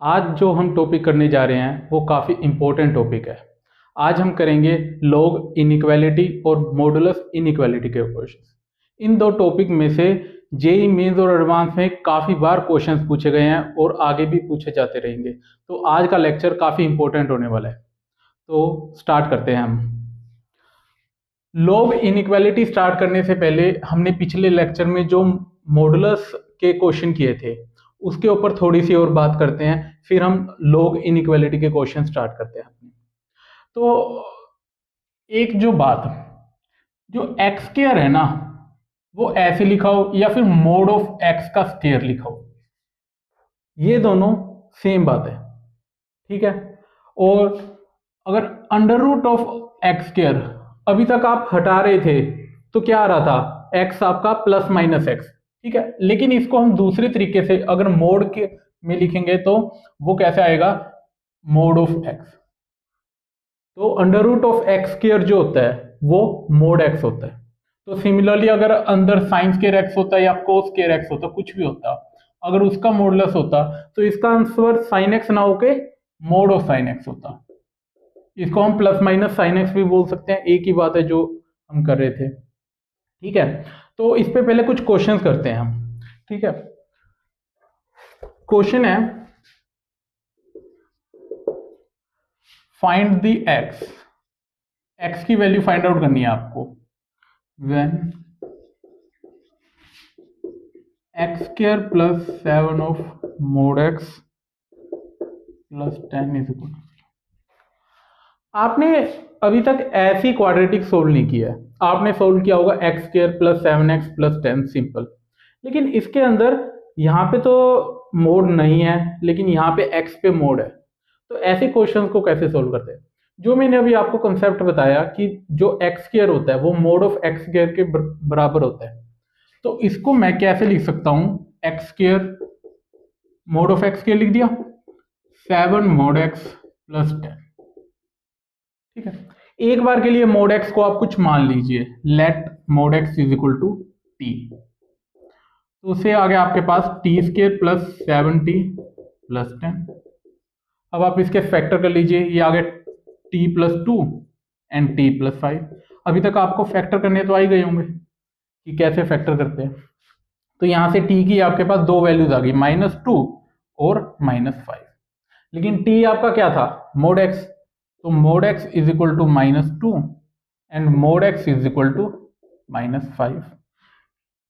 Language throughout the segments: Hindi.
आज जो हम टॉपिक करने जा रहे हैं वो काफ़ी इम्पोर्टेंट टॉपिक है। आज हम करेंगे लॉग इनइक्वालिटी और मॉडुलस इनइक्वालिटी के क्वेश्चन। इन दो टॉपिक में से जेई मेंस और एडवांस में काफ़ी बार क्वेश्चंस पूछे गए हैं और आगे भी पूछे जाते रहेंगे। तो आज का लेक्चर काफ़ी इम्पोर्टेंट होने वाला है। तो स्टार्ट करते हैं हम। लॉग इनइक्वालिटी स्टार्ट करने से पहले हमने पिछले लेक्चर में जो मॉडुलस के क्वेश्चन किए थे उसके ऊपर थोड़ी सी और बात करते हैं, फिर हम लॉग इनइक्वालिटी के क्वेश्चन स्टार्ट करते हैं। तो एक जो बात, जो एक्स स्क्वायर है ना, वो ऐसे लिखा हो या फिर मोड ऑफ एक्स का स्क्वायर लिखा हो, ये दोनों सेम बात है, ठीक है। और अगर under root of X square अभी तक आप हटा रहे थे तो क्या आ रहा था, एक्स आपका प्लस माइनस एक्स, ठीक है। लेकिन इसको हम दूसरे तरीके से अगर मोड के में लिखेंगे तो वो कैसे आएगा, मोड ऑफ एक्स। तो under root of X square जो होता है वो मोड एक्स होता है। तो सिमिलरली अगर अंदर साइन स्क्वायर एक्स होता है या कोस स्क्वायर एक्स होता, कुछ भी होता, अगर उसका मॉडुलस होता तो इसका आंसर साइन एक्स ना होके मोड ऑफ साइन एक्स होता। इसको हम प्लस माइनस साइन एक्स भी बोल सकते हैं, एक ही बात है जो हम कर रहे थे, ठीक है। तो इस पे पहले कुछ क्वेश्चन करते हैं हम, ठीक है। क्वेश्चन है, फाइंड द एक्स, एक्स की वैल्यू फाइंड आउट करनी है आपको। When x square plus 7 of mode x plus 10 is equal. आपने अभी तक ऐसी क्वाड्रेटिक सोल्व नहीं किया है। आपने सोल्व किया होगा x square plus 7x plus 10 simple, लेकिन इसके अंदर यहाँ पे तो मोड नहीं है, लेकिन यहाँ पे x पे मोड है। तो ऐसे क्वेश्चंस को कैसे सोल्व करते हैं? जो मैंने अभी आपको कंसेप्ट बताया कि जो एक्स स्क्वायर होता है वो मोड ऑफ एक्स स्क्वायर के बराबर होता है। तो इसको मैं कैसे लिख सकता हूँ, x square mode of X square लिख दिया, 7 मोड एक्स प्लस 10, ठीक है। एक बार के लिए मोड एक्स को आप कुछ मान लीजिए, let mod x is equal to t. तो उससे आगे आपके पास t square plus 7t plus 10। अब आप इसके फैक्टर कर लीजिए, ये आगे t plus 2 and t plus 5। अभी तक आपको फैक्टर करने तो आ ही गए होंगे कि कैसे फैक्टर करते हैं। तो यहां से t की आपके पास दो वैल्यूज आ गई, -2 और -5। लेकिन t आपका क्या था, मोड x। तो mod x is equal to -2 and mod x is equal to -5।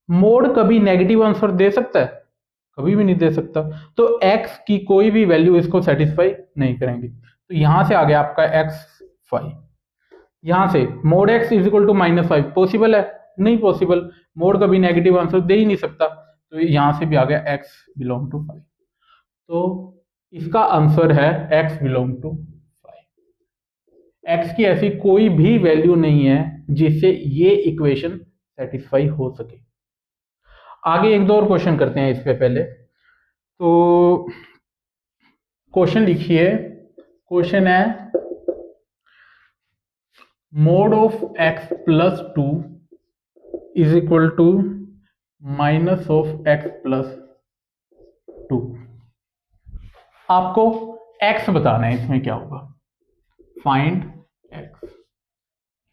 Mod कभी नेगेटिव आंसर दे सकता है? कभी भी नहीं दे सकता। तो x की कोई भी वैल्यू इसको सेटिस्फाई नहीं करेंगी। तो यहां से आ गया आपका x5। यहां से mod x is equal to -5 possible है? नहीं पॉसिबल, मोड कभी नेगेटिव आंसर दे ही नहीं सकता। तो यहां से भी आ गया x बिलोंग टू 5। तो इसका आंसर है x बिलोंग टू 5। x की ऐसी कोई भी वैल्यू नहीं है जिससे ये इक्वेशन सेटिस्फाई हो सके। आगे एक दो और क्वेश्चन करते हैं इस पे पहले। तो क्वेश्चन लिखिए, क्वेश्चन है mod of x plus 2 is equal to minus of x plus 2। आपको x बताना है, इसमें क्या होगा, फाइंड x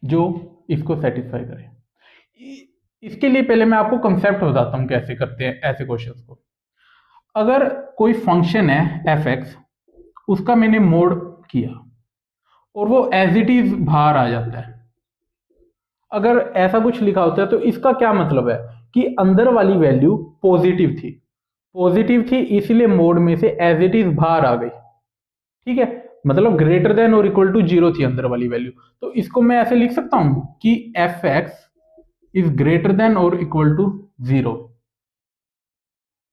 जो इसको सेटिस्फाई करे। इसके लिए पहले मैं आपको कंसेप्ट बताता हूं कैसे करते हैं ऐसे क्वेश्चंस को। अगर कोई फंक्शन है f(x), उसका मैंने मोड किया और वो एज इट इज बाहर आ जाता है, अगर ऐसा कुछ लिखा होता है तो इसका क्या मतलब है कि अंदर वाली वैल्यू पॉजिटिव थी, पॉजिटिव थी इसलिए मोड में से एज इट इज बाहर आ गई, ठीक है। मतलब ग्रेटर देन और इक्वल टू 0 थी अंदर वाली वैल्यू। तो इसको मैं ऐसे लिख सकता हूं कि f(x) इज ग्रेटर देन और इक्वल टू 0।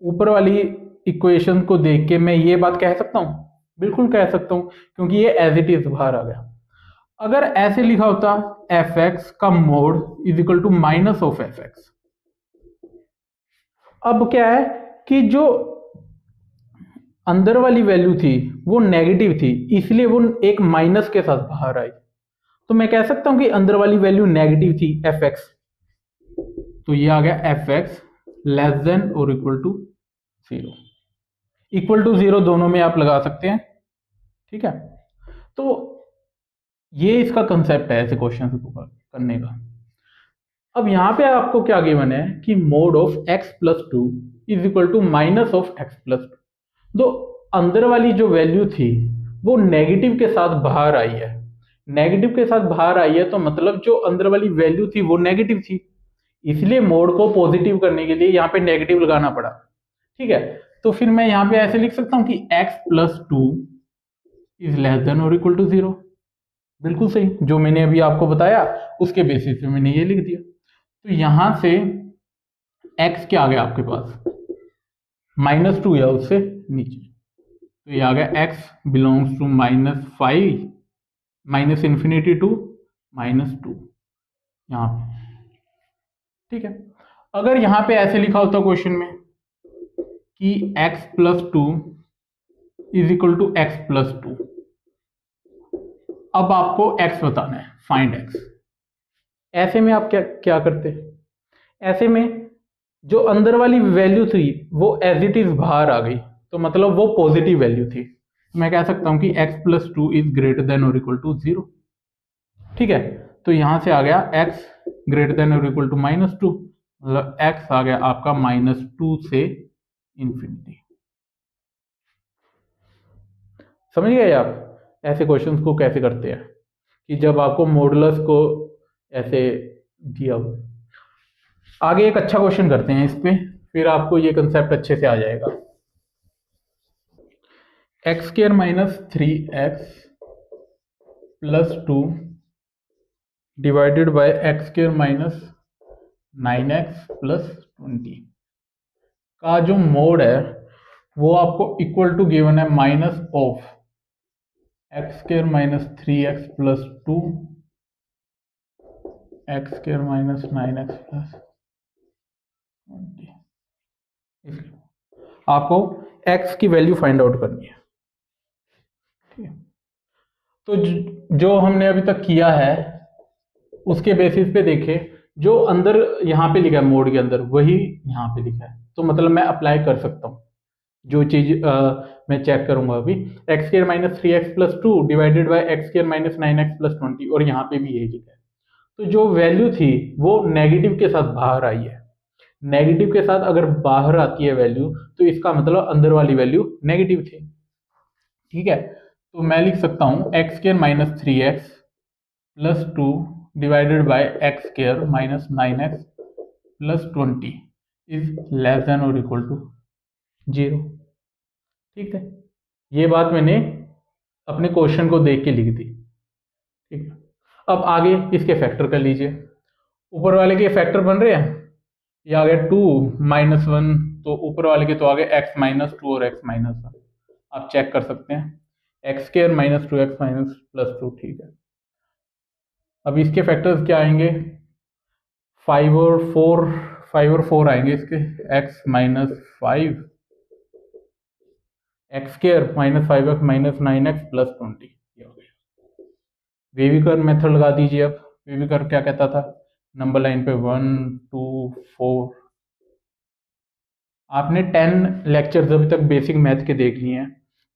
ऊपर वाली इक्वेशन को देख के मैं ये बात कह सकता हूं, बिल्कुल कह सकता हूं, क्योंकि ये एज इट इज बाहर आ गया। अगर ऐसे लिखा होता f(x) का mod is equal to minus of f(x), अब क्या है कि जो अंदर वाली वैल्यू थी वो नेगेटिव थी इसलिए वो एक माइनस के साथ बाहर आई। तो मैं कह सकता हूं कि अंदर वाली वैल्यू नेगेटिव थी f(x), तो ये आ गया f(x) लेस देन और equal to 0। Equal to zero दोनों में आप लगा सकते हैं। ठीक है, तो ये इसका कंसेप्ट है ऐसे क्वेश्चन को करने का। अब यहाँ पे आपको क्या गिवन है कि mod of X plus two is equal to minus of X plus two. तो अंदर वाली जो वैल्यू थी वो नेगेटिव के साथ बाहर आई है। नेगेटिव के साथ बाहर आई है तो मतलब जो अंदर वाली वैल्यू थी वो नेगेटिव थी, इसलिए मोड को पॉजिटिव करने के लिए यहाँ पे नेगेटिव लगाना पड़ा। ठीक है, तो फिर मैं यहाँ पे ऐसे लिख सकता हूँ कि x plus two is less than और इक्वल टू जीरो। बिल्कुल सही, जो मैंने अभी आपको बताया उसके बेसिस पे मैंने ये लिख दिया। तो यहां से x क्या आ गया आपके पास, माइनस टू या उससे नीचे, तो ये आ गया x belongs to minus five, minus infinity to minus two यहाँ पे। ठीक है, अगर यहाँ पे ऐसे लिखा होता क्वेश्चन में कि x plus two is equal to X plus two, अब आपको x बताना है, फाइंड x। ऐसे में आप क्या क्या करते, ऐसे में जो अंदर वाली वैल्यू थी वो एज इट इज बाहर आ गई, तो मतलब वो पॉजिटिव वैल्यू थी। तो मैं कह सकता हूं कि x plus two is greater than और इक्वल टू जीरो। ठीक है, तो यहां से आ गया x ग्रेटर देन और इक्वल टू माइनस टू, मतलब x आ गया आपका माइनस टू से इंफिनिटी। समझ गए आप ऐसे क्वेश्चंस को कैसे करते हैं, कि जब आपको मॉडुलस को ऐसे दिया हो। आगे एक अच्छा क्वेश्चन करते हैं इस पे, फिर आपको ये कंसेप्ट अच्छे से आ जाएगा। X square minus three x plus two divided by x square minus nine x plus twenty का जो मोड है वो आपको इक्वल टू गिवन है minus of x square minus three x plus to x square minus nine x plus twenty. आपको x की वैल्यू फाइंड आउट करनी है। ठीक है, तो जो हमने अभी तक किया है उसके बेसिस पे देखें, जो अंदर यहाँ पे लिखा है मोड के अंदर वही यहाँ पे लिखा है, तो मतलब मैं अप्लाई कर सकता हूँ जो चीज मैं चेक करूंगा अभी। X square minus three x plus two divided by x square minus nine x plus twenty, और यहाँ पे भी यही लिखा है। तो जो वैल्यू थी वो नेगेटिव के साथ बाहर आई है। नेगेटिव के साथ अगर बाहर आती है वैल्यू तो इसका मतलब अंदर वाली वैल्यू नेगेटिव थी। ठीक है, तो मैं लिख सकता हूं x square minus three x plus two divided by x square minus nine x plus twenty is less than और इक्वल टू जीरो। ठीक है, ये बात मैंने अपने क्वेश्चन को देख के लिख दी। ठीक है, अब आगे इसके फैक्टर कर लीजिए। ऊपर वाले के फैक्टर बन रहे हैं, ये आ गया टू माइनस वन, तो ऊपर वाले के तो आ गए एक्स माइनस टू और एक्स माइनस वन। आप चेक कर सकते हैं, x square minus two x minus plus two. ठीक है, अब इसके फैक्टर्स क्या आएंगे, फाइव और फोर, फाइव और फोर आएंगे इसके, x minus five x square minus five x minus nine x plus twenty. ये हो गया। वेविकर मेथड लगा दीजिए। अब वेविकर क्या कहता था, नंबर लाइन पे वन टू फोर। आपने 10 लेक्चर्स अभी तक बेसिक मैथ के देख लिए हैं,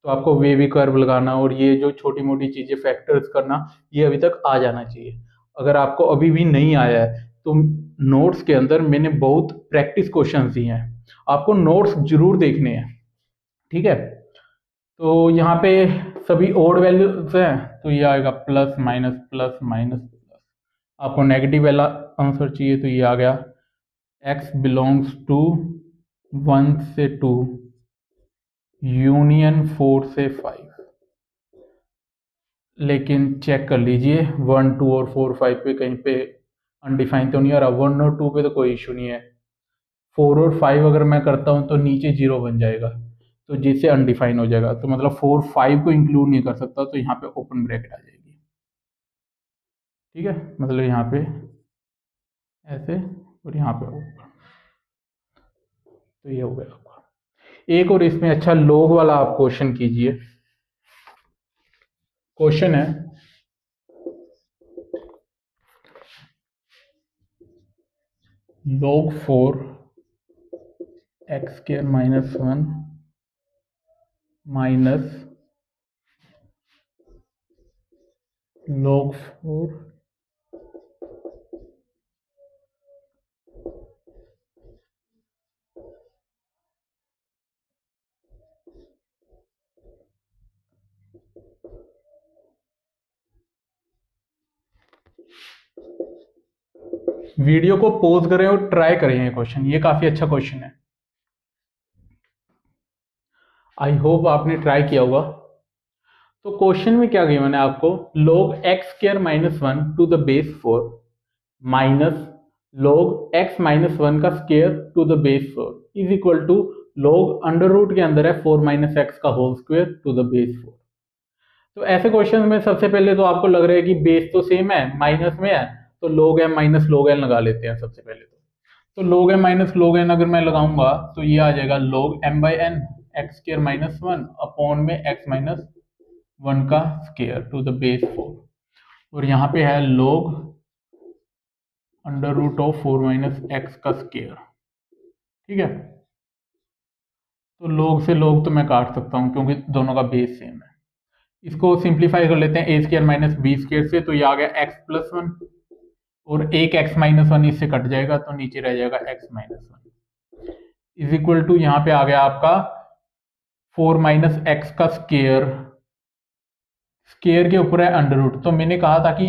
तो आपको वेवी कर्व लगाना और ये जो छोटी मोटी चीजें फैक्टर्स करना ये अभी तक आ जाना चाहिए। अगर आपको अभी भी नहीं आया है तो नोट्स के अंदर मैंने बहुत प्रैक्टिस क्वेश्चंस दिए हैं, आपको नोट्स जरूर देखने हैं। ठीक है, तो यहाँ पे सभी ओड वैल्यूज हैं, तो ये आएगा plus minus plus minus plus. आपको नेगेटिव वाला आंसर चाहिए तो ये आ गया x बिलोंग्स टू वन से टू यूनियन फोर से फाइव। लेकिन चेक कर लीजिए वन टू और फोर फाइव पे कहीं पे अनडिफाइन तो नहीं आ रहा, वन और टू पे तो कोई इशू नहीं है। फोर और फाइव अगर मैं करता हूँ तो नीचे जीरो बन जाएगा, तो जिससे अनडिफाइन हो जाएगा, तो मतलब फोर फाइव को इंक्लूड नहीं कर सकता, तो यहाँ पे ओपन ब्रैकेट आ जाएगी। ठीक है, मतलब यहाँ पे ऐसे और यहाँ पे ओपन, तो ये हो गया आपका। एक और इसमें अच्छा लोग वाला आप क्वेश्चन कीजिए। क्वेश्चन है log 4 x square minus one minus log 4 video को पॉज करें और ट्राई करें ये क्वेश्चन, ये काफी अच्छा क्वेश्चन है। आई होप आपने ट्राई किया होगा। तो क्वेश्चन में क्या गिवन है आपको, log x square minus one to the base 4 minus log x minus one का square to the base 4 is equal to log under root के अंदर है 4 माइनस एक्स का whole square to the base 4। तो ऐसे क्वेश्चन में सबसे पहले तो आपको लग रहा है कि बेस तो सेम है, माइनस में है, तो log m minus log n लगा लेते हैं सबसे पहले। तो log m minus log n अगर मैं लगाऊंगा तो ये आ जाएगा log m by N X square minus one upon में x माइनस वन का स्क्र टू द बेस 4, और यहाँ पे है log under root of 4 minus x का स्क्र। ठीक है, तो log से log तो मैं काट सकता हूँ क्योंकि दोनों का बेस सेम है। इसको सिंप्लीफाई कर लेते हैं ए स्क्र माइनस बी स्क्र से, तो ये आ गया एक्स प्लस वन, और एक एक्स माइनस वन इससे कट जाएगा तो नीचे रह जाएगा X minus one is equal to यहाँ पे आ गया आपका 4 माइनस एक्स का स्क्र, स्क्र के ऊपर है अंडर रूट। तो मैंने कहा था कि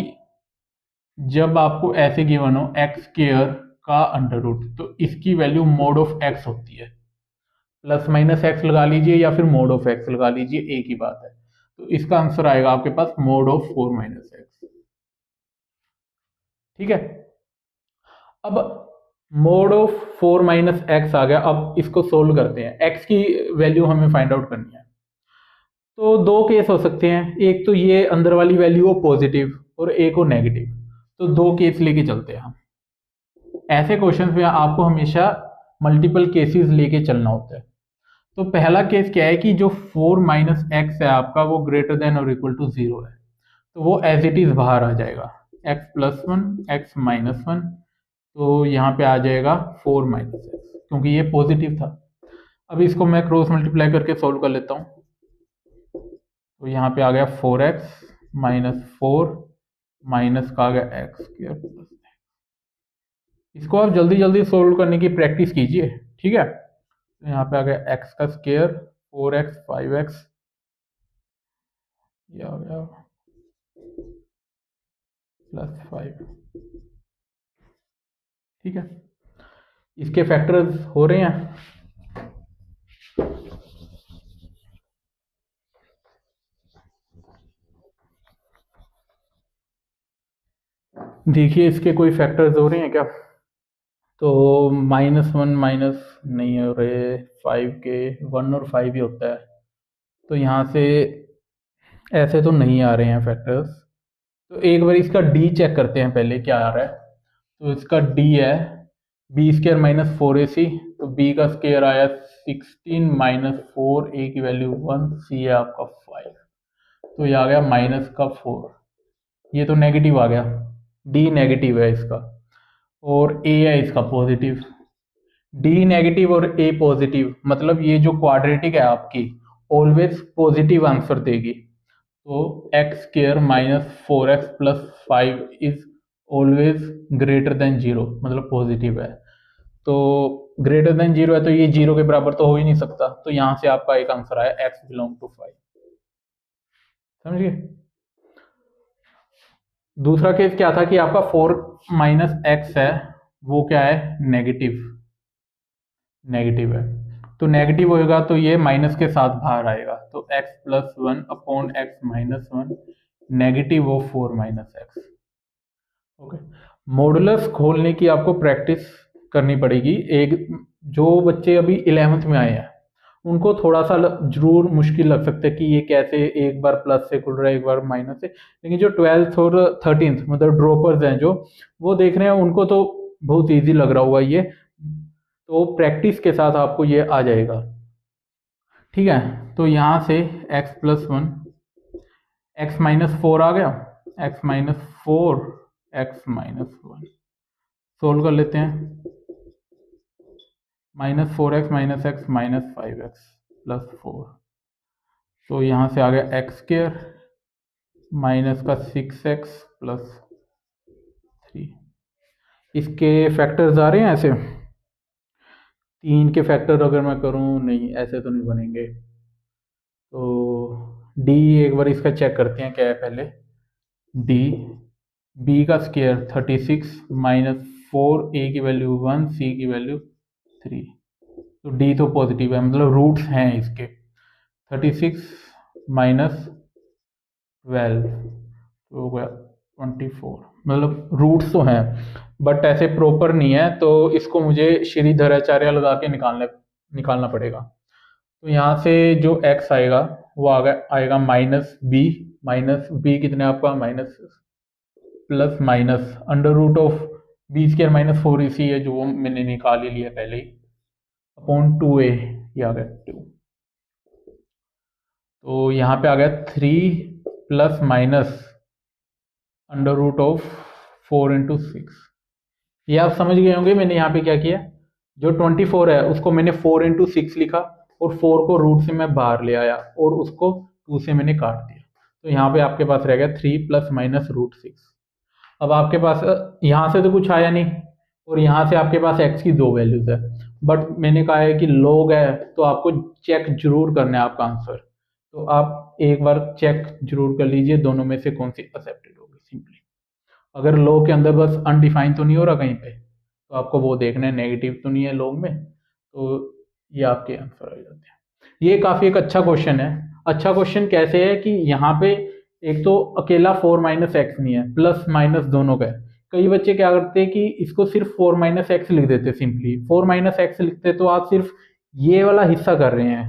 जब आपको ऐसे गिवन हो एक्स स्क्र का अंडर रूट तो इसकी वैल्यू मोड ऑफ एक्स होती है, प्लस माइनस एक्स लगा लीजिए या फिर मोड ऑफ एक्स लगा लीजिए, एक ही बात है। तो इसका आंसर आएगा आपके पास मोड ऑफ 4 माइनस एक्स। ठीक है, अब मोड ऑफ 4 माइनस एक्स आ गया। अब इसको सोल्व करते हैं, एक्स की वैल्यू हमें फाइंड आउट करनी है। तो दो केस हो सकते हैं, एक तो ये अंदर वाली वैल्यू हो पॉजिटिव और एक हो नेगेटिव। तो दो केस लेके चलते हैं हम। ऐसे क्वेश्चन में आपको हमेशा मल्टीपल केसेस लेके चलना होता है। तो पहला केस क्या है कि जो 4 माइनस एक्स है आपका वो ग्रेटर देन और इक्वल टू 0 है, तो वो एज इट इज बाहर आ जाएगा, x plus one x minus one, तो यहाँ पे आ जाएगा 4 माइनस एक्स क्योंकि ये पॉजिटिव था। अब इसको मैं क्रॉस मल्टीप्लाई करके सॉल्व कर लेता हूँ, तो यहाँ पे आ गया 4x माइनस 4 माइनस का आ गया एक्स स्क्वायर प्लस। इसको आप जल्दी जल्दी सोल्व करने की प्रैक्टिस कीजिए। ठीक है, तो यहाँ पे आ गया एक्स का स्क्वायर 4x 5x, ये आ गया प्लस 5। ठीक है, इसके फैक्टर्स हो रहे हैं। देखिए इसके कोई फैक्टर्स हो रहे हैं क्या, तो माइनस वन माइनस नहीं हो रहे, 5 के 1 और 5 ही होता है, तो यहाँ से ऐसे तो नहीं आ रहे हैं फैक्टर्स। तो एक बार इसका डी चेक करते हैं पहले क्या आ रहा है। तो इसका डी है बी स्क्र माइनस 4ac, तो बी का स्क्र आया 16 माइनस 4, ए की वैल्यू 1, सी है आपका 5, तो ये आ गया माइनस का 4, ये तो नेगेटिव आ गया, डी नेगेटिव है इसका, और ए है इसका पॉजिटिव। डी नेगेटिव और ए पॉजिटिव मतलब ये जो क्वाड्रेटिक है आपकी ऑलवेज पॉजिटिव आंसर देगी। तो x square minus 4x plus 5 is always greater than 0, मतलब पॉजिटिव है। तो ग्रेटर देन 0 है तो ये 0 के बराबर तो हो ही नहीं सकता, तो यहां से आपका एक आंसर आया x बिलोंग टू 5। समझिए, दूसरा केस क्या था कि आपका 4 माइनस एक्स है वो क्या है नेगेटिव, नेगेटिव है, तो नेगेटिव होएगा तो ये माइनस के साथ बाहर आएगा, तो x plus one upon x minus one negative of 4 minus x. Okay, modulus खोलने की आपको प्रैक्टिस करनी पड़ेगी। एक जो बच्चे अभी 11th में आए हैं उनको थोड़ा सा जरूर मुश्किल लग सकता है कि ये कैसे एक बार प्लस से खुल रहा है एक बार माइनस से, लेकिन जो 12th और 13th मतलब ड्रॉपर्स हैं जो वो देख रहे हैं उनको तो बहुत इजी लग रहा होगा ये, तो प्रैक्टिस के साथ आपको ये आ जाएगा। ठीक है, तो यहाँ से x plus one x minus 4 आ गया, x minus 4 x minus one, solve कर लेते हैं, minus 4x minus x minus 5x plus 4, तो यहाँ से आ गया एक्स स्क्वायर माइनस का 6x प्लस 3। इसके फैक्टर्स आ रहे हैं ऐसे, 3 के फैक्टर अगर मैं करूँ, नहीं ऐसे तो नहीं बनेंगे। तो डी एक बार इसका चेक करते हैं क्या है पहले। डी बी का स्क्वायर 36 माइनस 4, ए की वैल्यू 1, सी की वैल्यू 3। तो डी तो पॉजिटिव है, मतलब रूट्स हैं इसके। 36 माइनस 12 तो हो गया 24, मतलब रूट्स तो हैं बट ऐसे प्रॉपर नहीं है, तो इसको मुझे श्रीधराचार्य लगा के निकालना पड़ेगा। तो यहाँ से जो x आएगा वो आएगा माइनस बी कितने आपका minus plus minus under root of B square minus 4 AC है जो मैंने निकाल ही लिया पहले ही, अपॉन 2a, ये आ गया 2। तो यहाँ पे आ गया 3 plus minus under root of 4 into 6। ये आप समझ गए होंगे मैंने यहाँ पे क्या किया, जो 24 है उसको मैंने 4 इंटू 6 लिखा और 4 को रूट से मैं बाहर ले आया और उसको 2 से मैंने काट दिया। तो यहाँ पे आपके पास रह गया 3 प्लस माइनस रूट 6। अब आपके पास यहाँ से तो कुछ आया नहीं और यहाँ से आपके पास x की 2 वैल्यूज है, बट मैंने कहा है कि log है तो आपको चेक जरूर करना है आपका आंसर। तो आप एक बार चेक जरूर कर लीजिए दोनों में से कौन सी एक्सेप्टेड होगी। सिंपली अगर log के अंदर बस अनडिफाइंड तो नहीं हो रहा कहीं पे, तो आपको वो देखना है नेगेटिव तो नहीं है log में, तो ये आपके आंसर आ जाते हैं। ये काफ़ी एक अच्छा क्वेश्चन है। अच्छा क्वेश्चन कैसे है कि यहाँ पे एक तो अकेला 4 माइनस एक्स नहीं है, प्लस माइनस दोनों का है। कई बच्चे क्या करते हैं कि इसको सिर्फ 4 माइनस एक्स लिख देते, सिंपली 4 माइनस एक्स लिखते तो आप सिर्फ ये वाला हिस्सा कर रहे हैं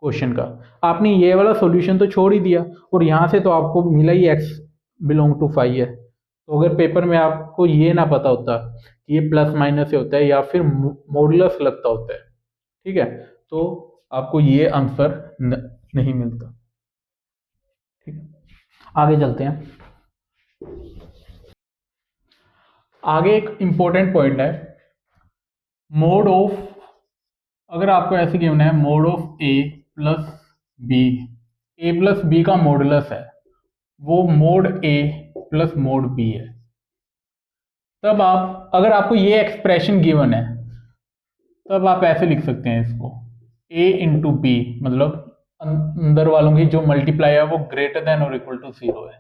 क्वेश्चन का, आपने ये वाला सॉल्यूशन तो छोड़ ही दिया और यहाँ से तो आपको मिला ही एक्स बिलोंग टू 5 है। तो अगर पेपर में आपको ये ना पता होता कि ये प्लस माइनस से होता है या फिर मॉडुलस लगता होता है, ठीक है, तो आपको ये आंसर नहीं मिलता। ठीक है, आगे चलते हैं। आगे एक इंपॉर्टेंट पॉइंट है, मोड ऑफ, अगर आपको ऐसे गिवन है mod of A plus B, A plus B का मॉडुलस है वो mod A plus mod B है, तब आप, अगर आपको ये एक्सप्रेशन गिवन है तब आप ऐसे लिख सकते हैं इसको, a इंटू बी, मतलब अंदर वालों की जो मल्टीप्लाई है वो ग्रेटर देन और इक्वल टू 0 है।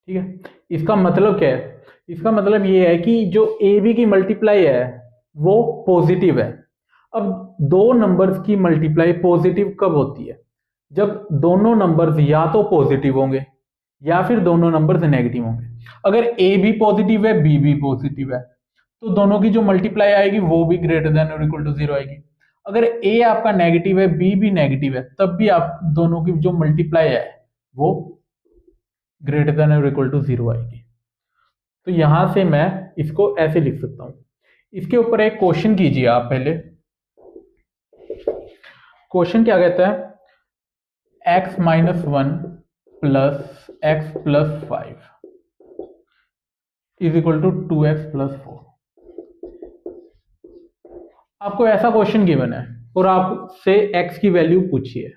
ठीक है, इसका मतलब क्या है, इसका मतलब ये है कि जो ए बी की मल्टीप्लाई है वो पॉजिटिव है। अब दो नंबर्स की मल्टीप्लाई पॉजिटिव कब होती है, जब दोनों नंबर्स या तो पॉजिटिव होंगे या फिर दोनों नंबर्स नेगेटिव होंगे। अगर ए भी पॉजिटिव है बी भी पॉजिटिव है तो दोनों की जो मल्टीप्लाई आएगी वो भी ग्रेटर देन और इक्वल टू 0 आएगी। अगर ए आपका नेगेटिव है बी भी नेगेटिव है तब भी आप दोनों की जो मल्टीप्लाई है वो ग्रेटर देन और इक्वल टू 0 आएगी। तो यहां से मैं इसको ऐसे लिख सकता हूं। इसके ऊपर एक क्वेश्चन कीजिए आप पहले। क्वेश्चन क्या कहता है, x minus 1 plus X plus 5 is equal to 2x plus 4। आपको ऐसा क्वेश्चन गिवन है और आपसे x की वैल्यू पूछिए,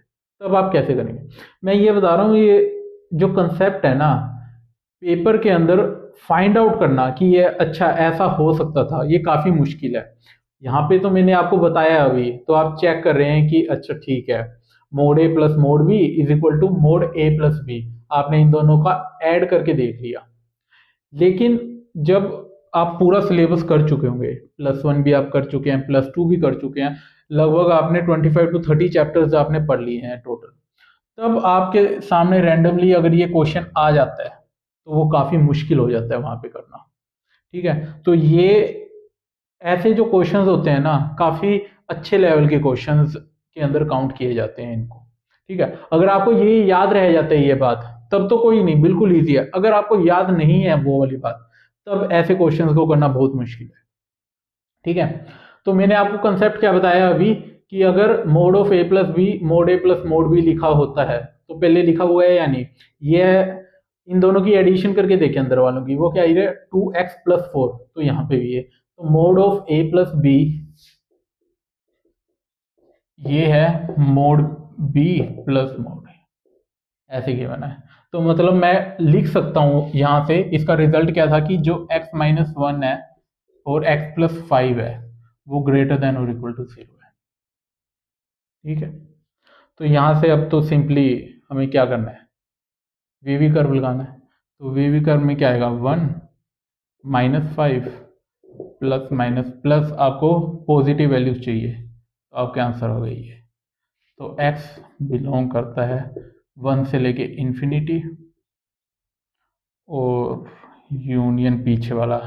तब आप कैसे करेंगे। मैं ये बता रहा हूँ, ये जो कंसेप्ट है ना पेपर के अंदर फाइंड आउट करना कि ये अच्छा ऐसा हो सकता था, ये काफ़ी मुश्किल है। यहाँ पे तो मैंने आपको बताया अभी, तो आप चेक कर रहे हैं कि अच्छा ठीक है mod A plus mod B is equal to mod A plus B, आपने इन दोनों का ऐड करके देख लिया। लेकिन जब आप पूरा सिलेबस कर चुके होंगे, +1 भी आप कर चुके हैं, +2 भी कर चुके हैं, लगभग आपने 25 to 30 चैप्टर्स आपने पढ़ लिए हैं टोटल, तब आपके सामने रैंडमली अगर ये क्वेश्चन आ जाता है तो वो काफ़ी मुश्किल हो जाता है वहाँ पे करना। ठीक है, तो ये ऐसे जो क्वेश्चंस होते हैं ना काफ़ी अच्छे लेवल के क्वेश्चंस के अंदर काउंट किए जाते हैं इनको। ठीक है, अगर आपको ये याद रह जाता है ये बात तब तो कोई नहीं, बिल्कुल ईजी है। अगर आपको याद नहीं है वो वाली बात तब ऐसे क्वेश्चंस को करना बहुत मुश्किल है। ठीक है, तो मैंने आपको कंसेप्ट क्या बताया अभी कि अगर mod of A plus B mod A plus mod B लिखा होता है तो पहले लिखा हुआ है या नहीं, ये इन दोनों की एडिशन करके देखें अंदर वालों की, वो क्या आई है 2x प्लस 4, तो यहाँ पे भी है, तो mod of A plus B ये है मोड बी प्लस मोड ऐसे गिवन है। तो मतलब मैं लिख सकता हूँ यहाँ से, इसका रिजल्ट क्या था कि जो x माइनस वन है और x प्लस फाइव है वो ग्रेटर देन और इक्वल टू जीरो है। ठीक है, तो यहाँ से अब तो सिंपली हमें क्या करना है, वीवी कर्व लगाना है। तो वीवी कर्व में क्या आएगा, one minus five plus minus plus, आपको पॉजिटिव वैल्यूज चाहिए तो आपके आंसर हो गई है। तो x बिलोंग करता है वन से लेके इन्फिनिटी और यूनियन पीछे वाला,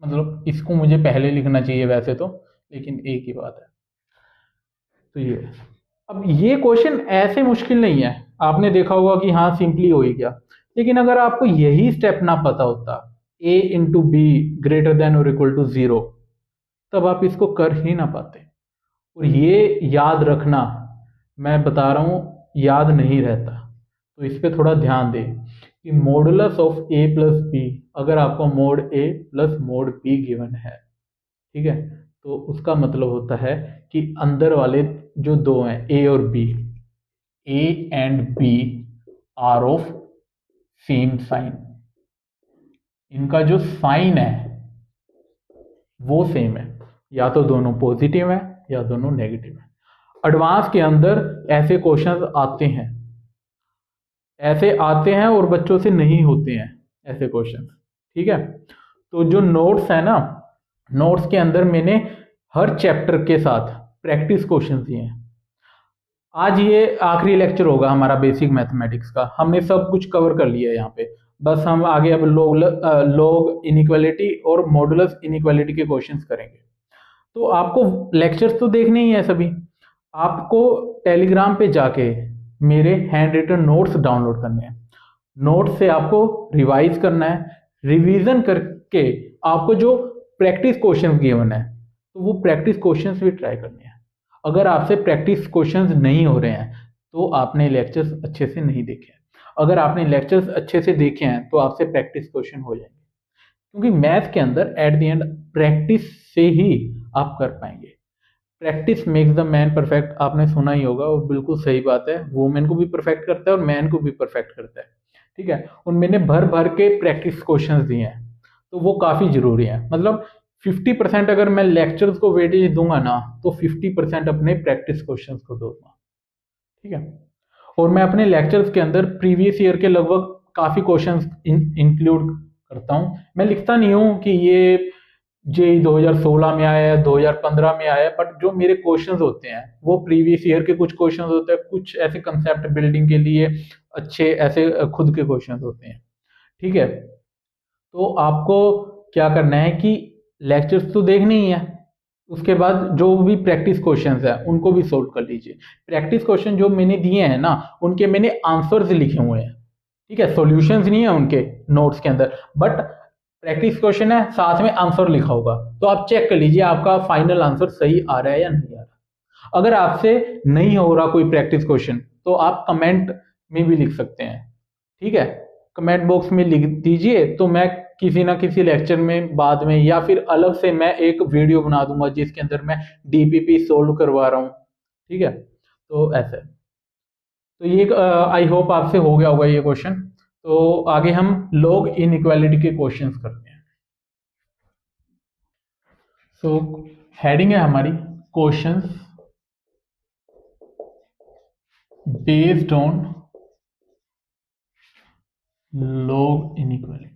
मतलब इसको मुझे पहले लिखना चाहिए वैसे तो, लेकिन एक ही बात है। तो ये अब ये क्वेश्चन ऐसे मुश्किल नहीं है, आपने देखा होगा कि हाँ सिंपली हो ही गया, लेकिन अगर आपको यही स्टेप ना पता होता, a into be greater than और इक्वल टू जीरो, तब आप इसको कर ही ना पाते। और ये याद रखना, मैं बता रहा हूँ याद नहीं रहता, तो इस पर थोड़ा ध्यान दें कि modulus of a plus B, अगर आपको mod a plus mod b given है, ठीक है, तो उसका मतलब होता है कि अंदर वाले जो दो हैं a और b, a and b are of same sign, इनका जो साइन है वो सेम है, या तो दोनों पॉजिटिव है या दोनों नेगेटिव है। एडवांस के अंदर ऐसे क्वेश्चंस ऐसे आते हैं और बच्चों से नहीं होते हैं ऐसे क्वेश्चंस। ठीक है, तो जो नोट्स है ना, नोट्स के अंदर मैंने हर चैप्टर के साथ प्रैक्टिस क्वेश्चंस दिए हैं। आज ये आखिरी लेक्चर होगा हमारा बेसिक मैथमेटिक्स का, हमने सब कुछ कवर कर लिया है यहाँ पे, बस हम आगे अब लॉग इनइक्वालिटी और मॉडुलस इनइक्वालिटी के क्वेश्चंस करेंगे। तो आपको लेक्चर्स तो देखने ही है सभी, आपको टेलीग्राम पे जाके मेरे हैंड रिटन नोट्स डाउनलोड करने हैं, नोट्स से आपको रिवाइज करना है, रिवीजन करके आपको जो प्रैक्टिस क्वेश्चंस गिवन है तो वो प्रैक्टिस क्वेश्चंस भी ट्राई करने हैं। अगर आपसे प्रैक्टिस क्वेश्चंस नहीं हो रहे हैं तो आपने लेक्चर्स अच्छे से नहीं देखे हैं, अगर आपने लेक्चर्स अच्छे से देखे हैं तो आपसे प्रैक्टिस क्वेश्चन हो जाएंगे, क्योंकि मैथ के अंदर एट द एंड प्रैक्टिस से ही आप कर पाएंगे। Practice makes the man perfect, आपने सुना ही होगा, और बिल्कुल सही बात है, वुमेन को भी परफेक्ट करता है और मैन को भी परफेक्ट करता है। ठीक है, और मैंने भर भर के प्रैक्टिस क्वेश्चंस दिए हैं, तो वो काफ़ी ज़रूरी है। मतलब 50% अगर मैं लेक्चर्स को वेटेज दूंगा ना, तो 50% अपने प्रैक्टिस क्वेश्चंस को दूंगा। ठीक है, और मैं अपने लेक्चर्स के अंदर प्रीवियस ईयर के लगभग काफ़ी क्वेश्चंस इंक्लूड करता हूँ। मैं लिखता नहीं हूँ कि ये जे 2016 में आया है, 2015 में आया है, बट जो मेरे क्वेश्चंस होते हैं वो प्रीवियस ईयर के कुछ क्वेश्चंस होते हैं, कुछ ऐसे कंसेप्ट बिल्डिंग के लिए अच्छे ऐसे खुद के क्वेश्चंस होते हैं। ठीक है, तो आपको क्या करना है कि लेक्चर्स तो देखने ही है, उसके बाद जो भी प्रैक्टिस क्वेश्चंस है उनको भी सोल्व कर लीजिए। प्रैक्टिस क्वेश्चन जो मैंने दिए हैं ना, उनके मैंने आंसर्स लिखे हुए हैं। ठीक है, सॉल्यूशंस नहीं है उनके नोट्स के अंदर, बट प्रैक्टिस क्वेश्चन है, साथ में आंसर लिखा होगा, तो आप चेक कर लीजिए आपका फाइनल आंसर सही आ रहा है या नहीं आ रहा। अगर आपसे नहीं हो रहा कोई प्रैक्टिस क्वेश्चन तो आप कमेंट में भी लिख सकते हैं। ठीक है, कमेंट बॉक्स में लिख दीजिए, तो मैं किसी ना किसी लेक्चर में बाद में या फिर अलग से मैं एक वीडियो बना दूंगा जिसके अंदर मैं डीपीपी सोल्व करवा रहा हूँ। ठीक है, तो ऐसे, तो ये आई होप आपसे हो गया होगा ये क्वेश्चन। तो आगे हम लॉग इनइक्वालिटी के क्वेश्चंस करते हैं। सो हेडिंग है हमारी questions based on log inequality.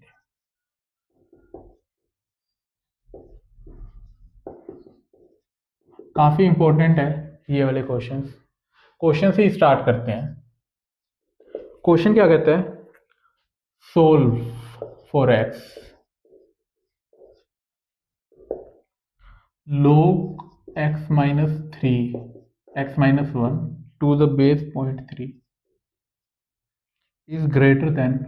काफी इंपॉर्टेंट है ये वाले क्वेश्चंस। क्वेश्चन से स्टार्ट करते हैं। क्वेश्चन क्या कहता है, solve for x log x minus 3 x minus 1 to the base 0.3 is greater than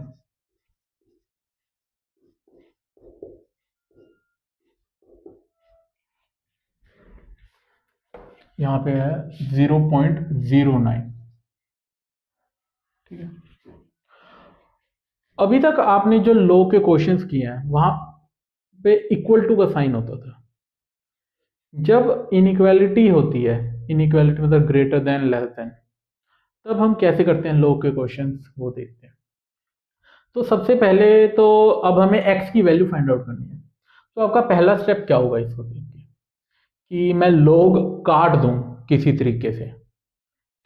यहाँ पे है 0.09। ठीक है, अभी तक आपने जो log के क्वेश्चंस किए हैं वहां पे इक्वल टू का साइन होता था, जब इनइक्वालिटी होती है, इनइक्वालिटी मतलब ग्रेटर देन लेस देन, तब हम कैसे करते हैं लोग के क्वेश्चंस, वो देखते हैं। तो सबसे पहले तो अब हमें x की वैल्यू फाइंड आउट करनी है। तो आपका पहला स्टेप क्या होगा इसको देख के, कि मैं लोग काट दूं किसी तरीके से,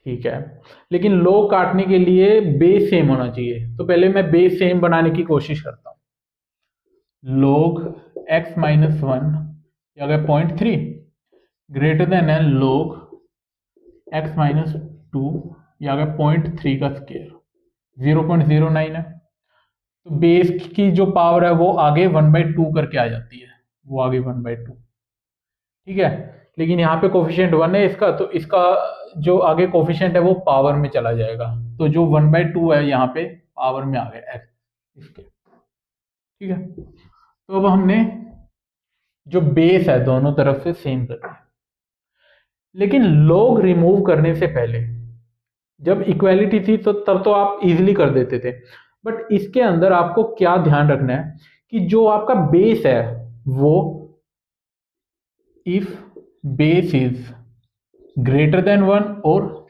ठीक है। लेकिन लोग काटने के लिए बेस सेम होना चाहिए, तो पहले मैं बेस सेम बनाने की कोशिश करता हूँ। लोग x माइनस वन, या अगर 0.3 ग्रेटर देन है लोग x माइनस टू, या अगर 0.3 का स्केयर 0.09 है, तो बेस की जो पावर है वो आगे 1/2 करके आ जाती है, वो आगे 1/2, ठीक है। लेकिन यहाँ पे कोफिशिएंट 1 है इसका, तो इसका जो आगे कोफिशिएंट है वो पावर में चला जाएगा, तो जो 1/2 है यहाँ पे पावर में आ गया x इसके, ठीक है। तो अब हमने जो बेस है दोनों तरफ से सेम कर दिया। लेकिन लोग रिमूव करने से पहले, जब इक्वालिटी थी तो तब तो आप इजीली कर देते थे, बट इसके अंदर आपको क्या ध्यान रखना है कि जो आपका बेस है वो, if base is greater than one और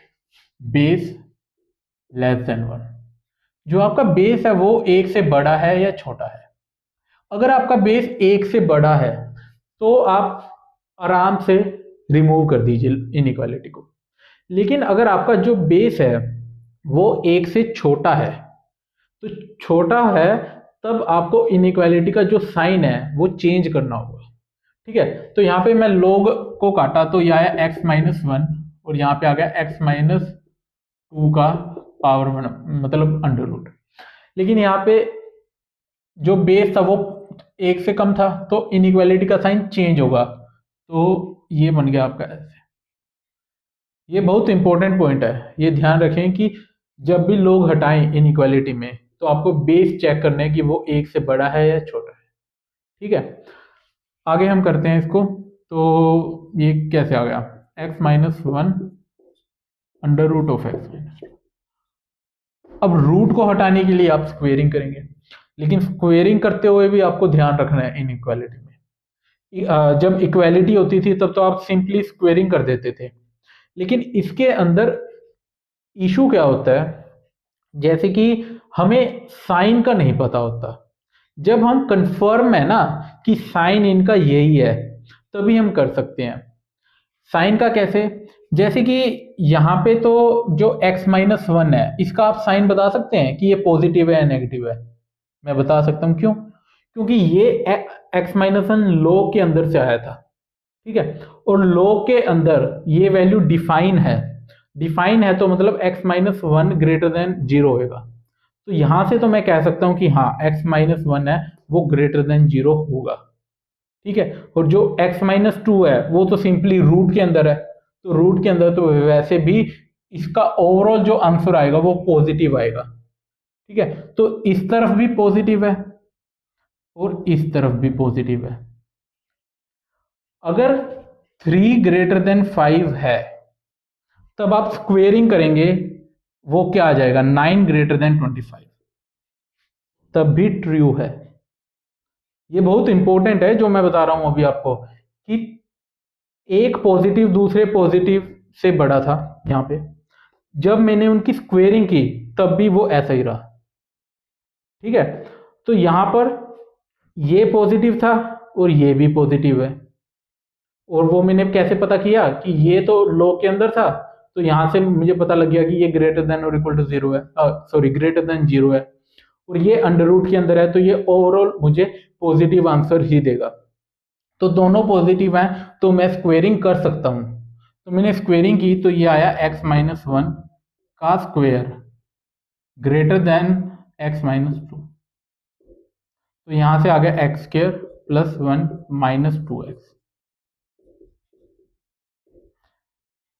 बेस लेस देन वन, जो आपका बेस है वो एक से बड़ा है या छोटा है। अगर आपका बेस एक से बड़ा है तो आप आराम से रिमूव कर दीजिए इनइक्वालिटी को। लेकिन अगर आपका जो बेस है वो एक से छोटा है, तो छोटा है तब आपको इनइक्वालिटी का जो साइन है वो चेंज करना होगा, ठीक है। तो यहाँ पे मैं लोग को काटा तो यह आया x माइनस वन, और यहाँ पे आ गया x माइनस टू का पावर वन, मतलब अंडर रूट। लेकिन यहाँ पे जो बेस था वो एक से कम था, तो इनइक्वालिटी का साइन चेंज होगा, तो ये बन गया आपका ऐसे। ये बहुत इंपॉर्टेंट पॉइंट है, ये ध्यान रखें कि जब भी लोग हटाएं इनइक्वालिटी में तो आपको बेस चेक करना है कि वो एक से बड़ा है या छोटा है, ठीक है। आगे हम करते हैं इसको, तो ये कैसे आ गया x minus one under root of X minus two. अब रूट को हटाने के लिए आप स्क्वेयरिंग करेंगे, लेकिन स्क्वेयरिंग करते हुए भी आपको ध्यान रखना है इनइक्वालिटी में। जब इक्वालिटी होती थी तब तो आप सिंपली स्क्वेयरिंग कर देते थे, लेकिन इसके अंदर इशू क्या होता है, जैसे कि हमें साइन का नहीं पता होता। जब हम कंफर्म है ना कि साइन इनका यही है, तभी हम कर सकते हैं। साइन का कैसे, जैसे कि यहाँ पे तो जो x माइनस वन है इसका आप साइन बता सकते हैं कि ये पॉजिटिव है या नेगेटिव है। मैं बता सकता हूँ, क्यों? क्योंकि ये x माइनस वन लॉग के अंदर से आया था, ठीक है। और लॉग के अंदर ये वैल्यू डिफाइन है, डिफाइन है तो मतलब x minus one greater than zero होगा। तो यहां से तो मैं कह सकता हूं कि हाँ x माइनस वन है वो ग्रेटर देन जीरो होगा, ठीक है। और जो x माइनस टू है वो तो सिंपली रूट के अंदर है, तो रूट के अंदर तो वैसे भी इसका ओवरऑल जो आंसर आएगा वो पॉजिटिव आएगा, ठीक है। तो इस तरफ भी पॉजिटिव है और इस तरफ भी पॉजिटिव है। अगर 3 ग्रेटर देन 5 है तब आप स्क्वेयरिंग करेंगे, वो क्या आ जाएगा 9 ग्रेटर देन 25, तब भी ट्रू है। ये बहुत इंपॉर्टेंट है जो मैं बता रहा हूं अभी आपको, कि एक पॉजिटिव दूसरे पॉजिटिव से बड़ा था यहां पे, जब मैंने उनकी स्क्वेयरिंग की तब भी वो ऐसा ही रहा, ठीक है। तो यहां पर ये पॉजिटिव था और ये भी पॉजिटिव है, और वो मैंने कैसे पता किया कि ये तो लॉग के अंदर था, तो यहां से मुझे पता लग गया कि ये ग्रेटर देन और इक्वल टू जीरो है, सॉरी ग्रेटर देन जीरो है, और ये अंडर रूट के अंदर है, तो ये ओवरऑल मुझे पॉजिटिव आंसर ही देगा। तो दोनों पॉजिटिव हैं तो मैं स्क्वेयरिंग कर सकता हूं। तो मैंने स्क्वेयरिंग की तो ये आया x माइनस वन का square greater than x minus two, तो यहां से आ गया x square plus one minus two x.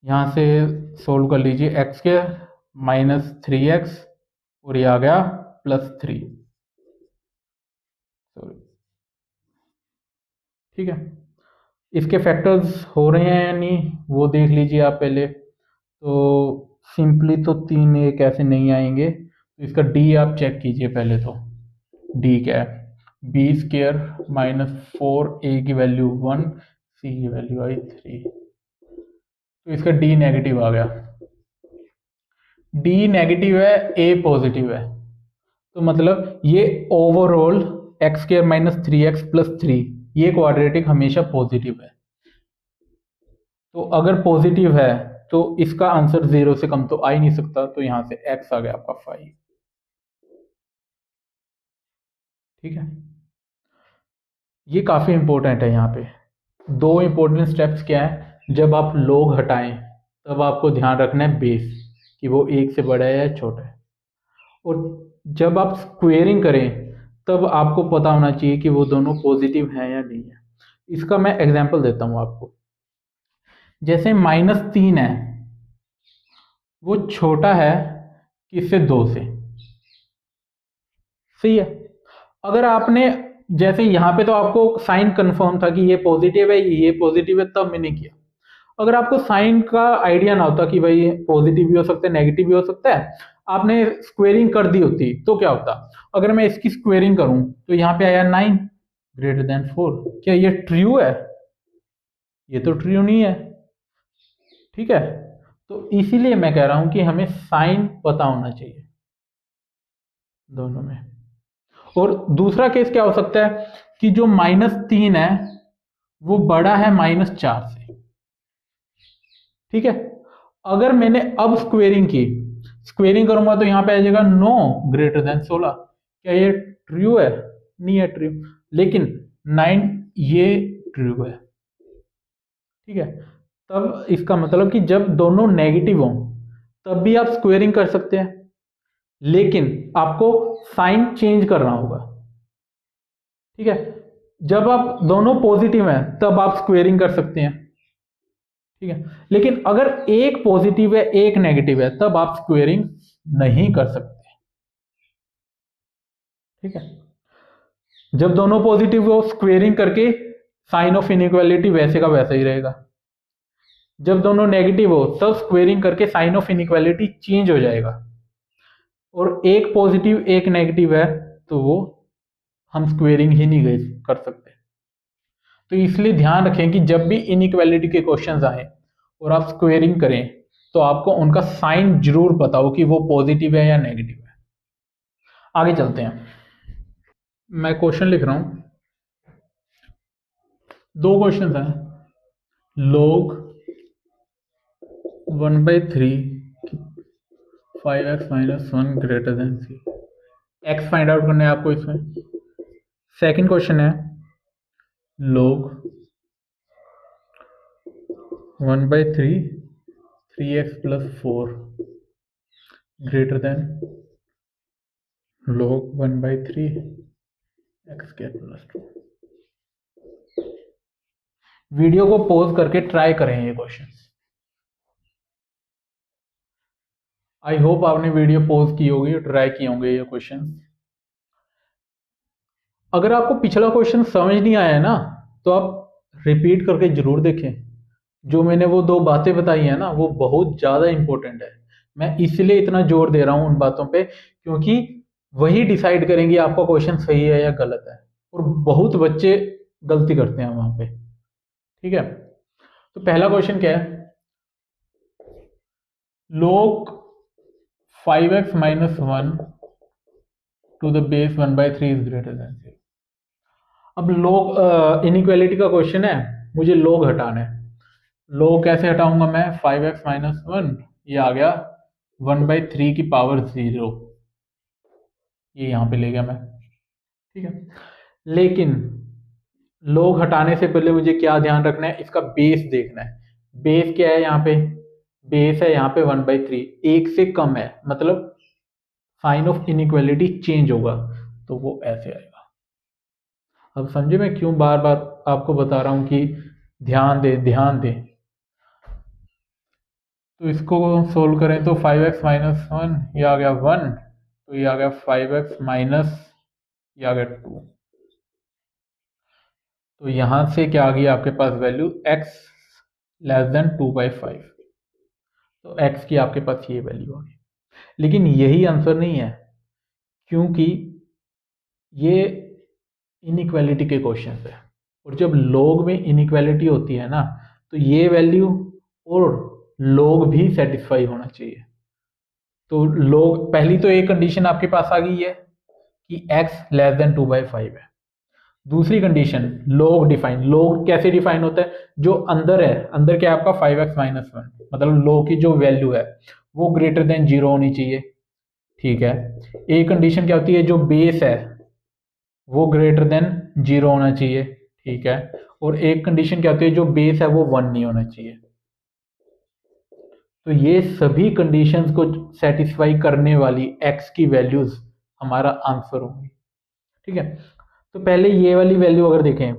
यहां से सोल्व कर लीजिए, x square minus three x और ये आ गया प्लस थ्री, सॉरी, ठीक है। इसके फैक्टर्स हो रहे हैं या नहीं वो देख लीजिए आप पहले। तो सिंपली तो तीन एक ऐसे नहीं आएंगे, तो इसका डी आप चेक कीजिए पहले। तो डी क्या है, बी स्क्वेयर माइनस फोर ए की वैल्यू वन, सी की वैल्यू आई 3, तो इसका डी नेगेटिव आ गया। डी नेगेटिव है, ए पॉजिटिव है, तो मतलब ये overall x square minus 3x+3 ये क्वाड्रेटिक हमेशा पॉजिटिव है। तो अगर पॉजिटिव है तो इसका आंसर 0 से कम तो आ ही नहीं सकता, तो यहां से x आ गया आपका 5। ठीक है, ये काफी इंपॉर्टेंट है। यहाँ पे दो इंपॉर्टेंट स्टेप्स क्या है, जब आप log हटाएं तब आपको ध्यान रखना है बेस कि वो 1 से बड़ा है या छोटा है, और जब आप स्क्वेयरिंग करें तब आपको पता होना चाहिए कि वो दोनों पॉजिटिव हैं या नहीं है। इसका मैं एग्जांपल देता हूं आपको। जैसे -3 है, वो छोटा है किससे, 2 से। सही है। अगर आपने जैसे यहाँ पे तो आपको साइन कंफर्म था कि ये पॉजिटिव है ये पॉजिटिव है, तब मैंने किया। अगर आपको साइन का आइडिया ना होता कि भाई पॉजिटिव भी हो सकता है नेगेटिव भी हो सकता है, आपने स्क्वेयरिंग कर दी होती तो क्या होता। अगर मैं इसकी स्क्वेयरिंग करूं तो यहाँ पे आया 9 ग्रेटर देन 4, क्या ये ट्रू है? ये तो ट्रू नहीं है। ठीक है, तो इसीलिए मैं कह रहा हूं कि हमें साइन पता होना चाहिए दोनों में। और दूसरा केस क्या हो सकता है कि जो -3 है वो बड़ा है -4 से। ठीक है, अगर मैंने अब स्क्वेयरिंग की, स्क्वेयरिंग करूंगा तो यहां पे आ जाएगा 9 ग्रेटर देन 16, क्या ये ट्रू है? नहीं है ट्रू, लेकिन 9 ये ट्रू है। ठीक है, तब इसका मतलब कि जब दोनों नेगेटिव हो तब भी आप स्क्वेयरिंग कर सकते हैं, लेकिन आपको साइन चेंज करना होगा। ठीक है, जब आप दोनों पॉजिटिव हैं तब आप स्क्वेयरिंग कर सकते हैं। ठीक है, लेकिन अगर एक पॉजिटिव है एक नेगेटिव है तब आप स्क्वेयरिंग नहीं कर सकते। ठीक है, जब दोनों पॉजिटिव हो स्क्वेयरिंग करके साइन ऑफ इनइक्वालिटी वैसे का वैसा ही रहेगा। जब दोनों नेगेटिव हो तब स्क्वेयरिंग करके साइन ऑफ इनइक्वालिटी चेंज हो जाएगा, और एक पॉजिटिव एक नेगेटिव है तो वो हम स्क्वेयरिंग ही नहीं कर सकते। तो इसलिए ध्यान रखें कि जब भी इनइक्वालिटी के क्वेश्चंस आए और आप स्क्वेयरिंग करें तो आपको उनका साइन जरूर पता हो कि वो पॉजिटिव है या नेगेटिव है। आगे चलते हैं, मैं क्वेश्चन लिख रहा हूं। दो क्वेश्चन हैं। log 1/3 5x - 1 greater than c, x find out करना है आपको इसमें। सेकंड क्वेश्चन है log 1/3 3x+4 greater than log 1/3 x²+2। Video को पॉज करके ट्राई करें ये क्वेश्चन। आई होप आपने वीडियो पॉज की होगी और ट्राई किए होंगे ये क्वेश्चन। अगर आपको पिछला क्वेश्चन समझ नहीं आया है ना तो आप रिपीट करके जरूर देखें। जो मैंने वो दो बातें बताई है ना वो बहुत ज़्यादा इंपॉर्टेंट है। मैं इसलिए इतना जोर दे रहा हूँ उन बातों पे, क्योंकि वही डिसाइड करेंगे आपका क्वेश्चन सही है या गलत है, और बहुत बच्चे गलती करते हैं वहां पे। ठीक है, तो पहला क्वेश्चन क्या है, log 5x - 1 to the base 1/3 is greater than 0। अब log इनइक्वालिटी का क्वेश्चन है, मुझे log हटाना है। log कैसे हटाऊंगा मैं, 5x - 1 ये आ गया 1/3 की पावर 0, ये यहां पे ले गया मैं। ठीक है, लेकिन log हटाने से पहले मुझे क्या ध्यान रखना है, इसका बेस देखना है। बेस क्या है यहाँ पे, बेस है यहाँ पे 1/3, एक से कम है मतलब साइन ऑफ इनइक्वालिटी चेंज होगा, तो वो ऐसे आएगा। अब समझे मैं क्यों बार बार आपको बता रहा हूं कि ध्यान दे ध्यान दे। तो इसको सोल्व करें तो 5x - 1 ये आ गया 1, तो ये आ गया 5x माइनस ये आ गया 2। तो यहां से क्या आ गई आपके पास वैल्यू, x < 2/5, तो x की आपके पास ये वैल्यू आ गई। लेकिन यही आंसर नहीं है, क्योंकि ये इनइक्वालिटी के क्वेश्चन है और जब log में इनइक्वालिटी होती है ना, तो ये वैल्यू और log भी सेटिस्फाई होना चाहिए। तो log, पहली तो एक कंडीशन आपके पास आ गई है कि x लेस देन 2/5 है। दूसरी कंडीशन log डिफाइन, log कैसे डिफाइन होता है, जो अंदर है, अंदर क्या है आपका 5x-1, मतलब log की जो वैल्यू है वो ग्रेटर देन 0 होनी चाहिए। ठीक है, एक कंडीशन क्या होती है, जो बेस है वो ग्रेटर देन 0 होना चाहिए। ठीक है, और एक कंडीशन क्या होती है, जो बेस है वो 1 नहीं होना चाहिए। तो ये सभी कंडीशंस को सेटिस्फाई करने वाली x की वैल्यूज हमारा आंसर होंगी। ठीक है, तो पहले ये वाली वैल्यू अगर देखें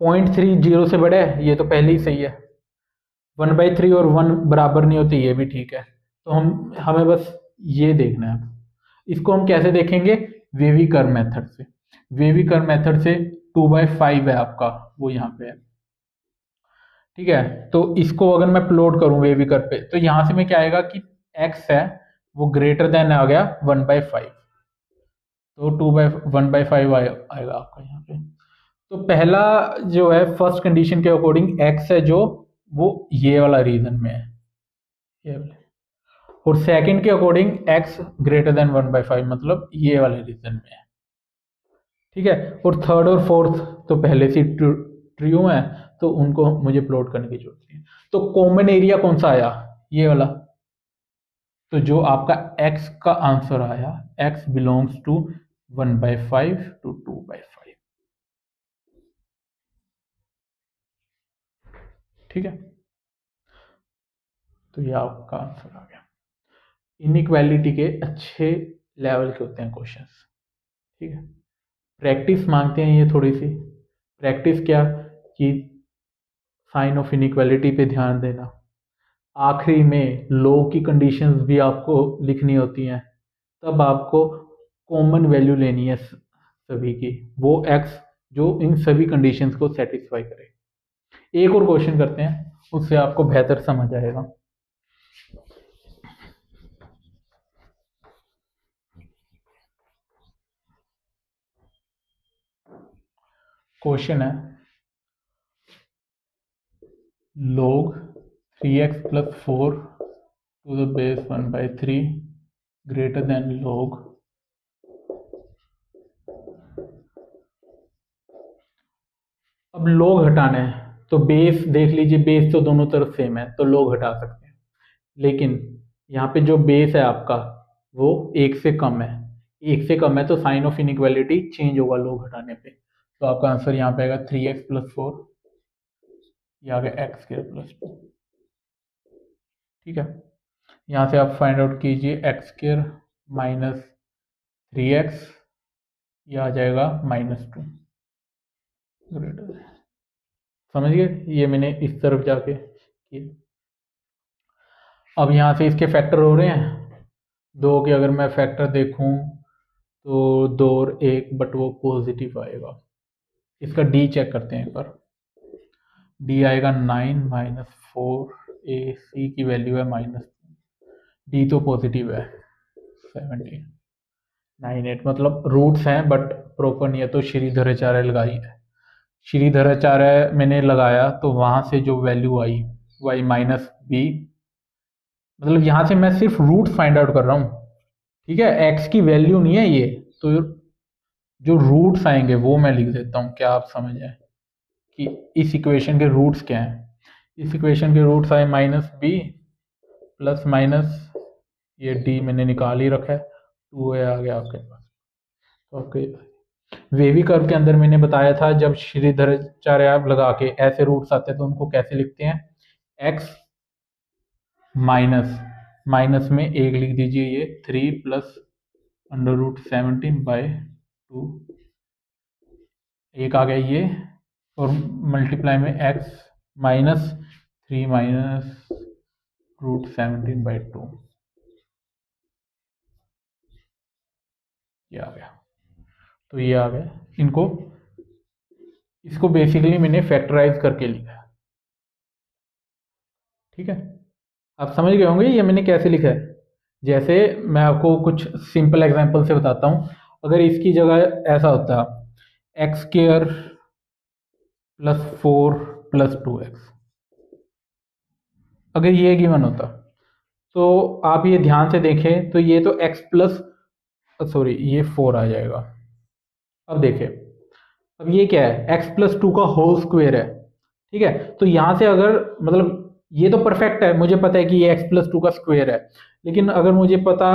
0.3 0 से बड़ा है, ये तो पहले ही सही है। 1/3 और 1 बराबर नहीं होते, ये भी ठीक है। तो हमें बस ये देखना है। इसको हम कैसे देखेंगे, वेवी कर्व मेथड से। वेवी कर्व मेथड से 2/5 है आपका, वो यहाँ पे है। ठीक है, तो इसको अगर मैं प्लॉट करूं वेवी कर्व पे, तो यहां से में क्या आएगा कि x है वो ग्रेटर देन आ गया 1/5, तो 1/5 आएगा आपका यहाँ पे। तो पहला जो है फर्स्ट कंडीशन के अकॉर्डिंग x है जो वो ये वाला रीजन में है, ये वाला। और सेकंड के अकॉर्डिंग x ग्रेटर देन 1/5 मतलब ये वाले रीजन में है। ठीक है, और थर्ड और फोर्थ तो पहले से ट्रू है, तो उनको मुझे प्लॉट करने की जरूरत नहीं है। तो कॉमन एरिया कौन सा आया, ये वाला। तो जो आपका x का आंसर आया, x बिलोंग्स टू 1/5 to 2/5। ठीक है, तो ये आपका आंसर आ गया। इनइक्वालिटी के अच्छे लेवल के होते हैं क्वेश्चंस। ठीक है, प्रैक्टिस मांगते हैं ये थोड़ी सी। प्रैक्टिस क्या, कि साइन ऑफ इनइक्वालिटी पे ध्यान देना, आखिरी में लॉग की कंडीशंस भी आपको लिखनी होती हैं, तब आपको कॉमन वैल्यू लेनी है सभी की, वो x जो इन सभी कंडीशंस को सेटिस्फाई करे। एक और क्वेश्चन करते हैं, उससे आपको बेहतर समझ आएगा। क्वेश्चन है log 3x plus 4 to the base 1/3 greater than log अब log हटाना है, तो बेस देख लीजिए, बेस तो दोनों तरफ सेम है, तो log हटा सकते हैं। लेकिन यहाँ पे जो बेस है आपका वो 1 से कम है, 1 से कम है, तो साइन ऑफ इनइक्वालिटी चेंज होगा log हटाने पे। तो आपका आंसर यहाँ पे आएगा 3x plus 4, ये आ गया x²+2। ठीक है, यहाँ से आप फाइंड आउट कीजिए x² माइनस 3x, ये आ जाएगा -2 ग्रेटर। समझ गए, ये मैंने इस तरफ जाके किया। अब यहाँ से इसके फैक्टर हो रहे हैं, 2 के अगर मैं फैक्टर देखूं तो 2 और 1, बट वो पॉजिटिव आएगा। इसका डी चेक करते हैं एक बार। डी आएगा 9 -4, ए सी की वैल्यू है -2, डी तो पॉजिटिव है 17, 9 8, मतलब रूट्स हैं बट प्रॉपर नहीं है, तो श्रीधराचार्य लगाई है। श्रीधराचार्य मैंने लगाया तो वहां से जो वैल्यू आई वो आई -b, मतलब यहाँ से मैं सिर्फ रूट फाइंड आउट कर रहा हूँ। ठीक है, x की वैल्यू नहीं है ये, तो जो रूट्स आएंगे वो मैं लिख देता हूँ, क्या आप समझ आए कि इस इक्वेशन के रूट्स क्या हैं। इस इक्वेशन के रूट्स आए -b प्लस माइनस ये d मैंने निकाल ही रखा है, 2a आ गया आपके पास। तो आपके वेवी कर्व के अंदर मैंने बताया था, जब श्रीधराचार्य आप लगा के ऐसे रूट्स आते हैं तो उनको कैसे लिखते हैं, x माइनस में 1 लिख दीजिए, ये 3 प्लस √17/2, एक आ गया ये, और मल्टीप्लाई में x -3 माइनस √17/2, ये आ गया। तो ये आ गया, इसको बेसिकली मैंने फैक्टराइज करके लिखा। ठीक है, आप समझ गए होंगे ये मैंने कैसे लिखा है। जैसे मैं आपको कुछ सिंपल एग्जांपल से बताता हूँ। अगर इसकी जगह ऐसा होता x² +4 + 2x। अगर ये गिवन होता तो आप ये ध्यान से देखें तो ये तो x प्लस सॉरी ये 4 आ जाएगा। अब देखें, अब ये क्या है, x+2 का होल स्क्वायर है, ठीक है। तो यहाँ से अगर मतलब ये तो परफेक्ट है, मुझे पता है कि ये x+2 का स्क्वायर है, लेकिन अगर मुझे पता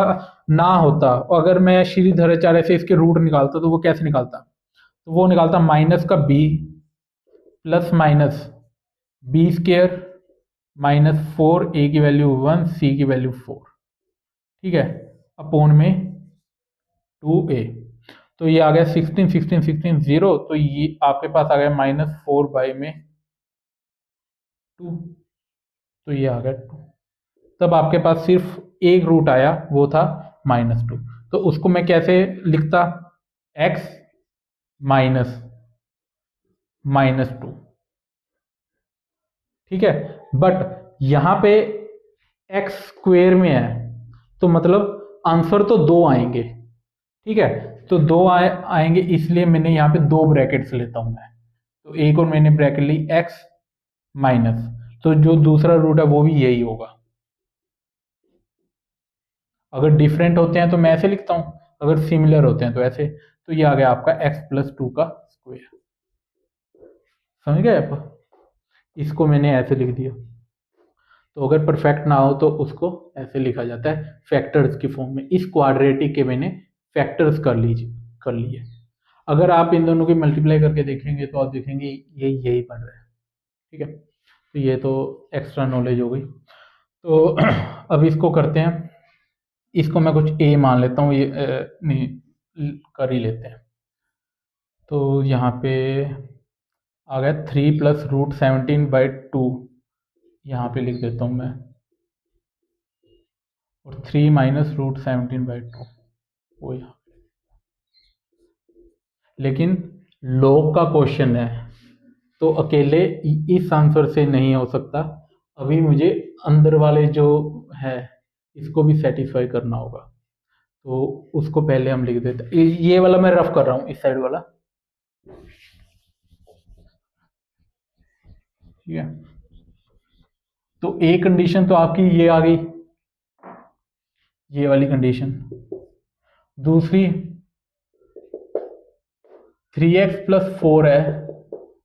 ना होता और अगर मैं श्रीधराचार्य से इसके रूट निकालता तो वो कैसे निकालता, तो वो निकालता माइनस का b plus minus b² -4 a की वैल्यू 1 c की वैल्यू 4, ठीक है, अपॉन में 2a। तो ये आ गया 16 16 16 0, तो ये आपके पास आ गया -4/2, तो ये आ गया 2। तब आपके पास सिर्फ एक रूट आया, वो था -2। तो उसको मैं कैसे लिखता, x -2, ठीक है। बट यहाँ पे x स्क्वेयर में है तो मतलब आंसर तो 2 आएंगे, ठीक है। तो 2 आएंगे, इसलिए मैंने यहाँ पे 2 ब्रैकेट्स लेता हूं मैं। तो एक और मैंने ब्रैकेट ली x माइनस, तो जो दूसरा रूट है वो भी यही होगा। अगर डिफरेंट होते हैं तो मैं ऐसे लिखता हूं, अगर सिमिलर होते हैं तो ऐसे। तो ये आ गया आपका x+2 का स्क्वायर। समझ गए आप, इसको मैंने ऐसे लिख दिया। तो अगर परफेक्ट ना हो तो उसको ऐसे लिखा जाता है फैक्टर्स की फॉर्म में। इस क्वाड्रेटिक के मैंने फैक्टर्स कर लिए। अगर आप इन दोनों की मल्टीप्लाई करके देखेंगे तो आप देखेंगे यही बन रहा है, ठीक है। तो ये तो एक्स्ट्रा नॉलेज हो गई। तो अब इसको करते हैं, इसको मैं कुछ a मान लेता हूँ, ये नहीं कर ही लेते हैं। तो यहाँ पे आ गया 3 + √17/2, यहाँ पे लिख देता हूँ मैं, और 3 - √17/2 वो यहाँ। लेकिन log का क्वेश्चन है तो अकेले इस आंसर से नहीं हो सकता, अभी मुझे अंदर वाले जो है इसको भी सेटिस्फाई करना होगा। तो उसको पहले हम लिख देते हैं, ये वाला मैं रफ कर रहा हूँ, इस साइड वाला, ठीक है। तो एक कंडीशन तो आपकी ये आ गई, ये वाली कंडीशन। दूसरी 3x + 4 है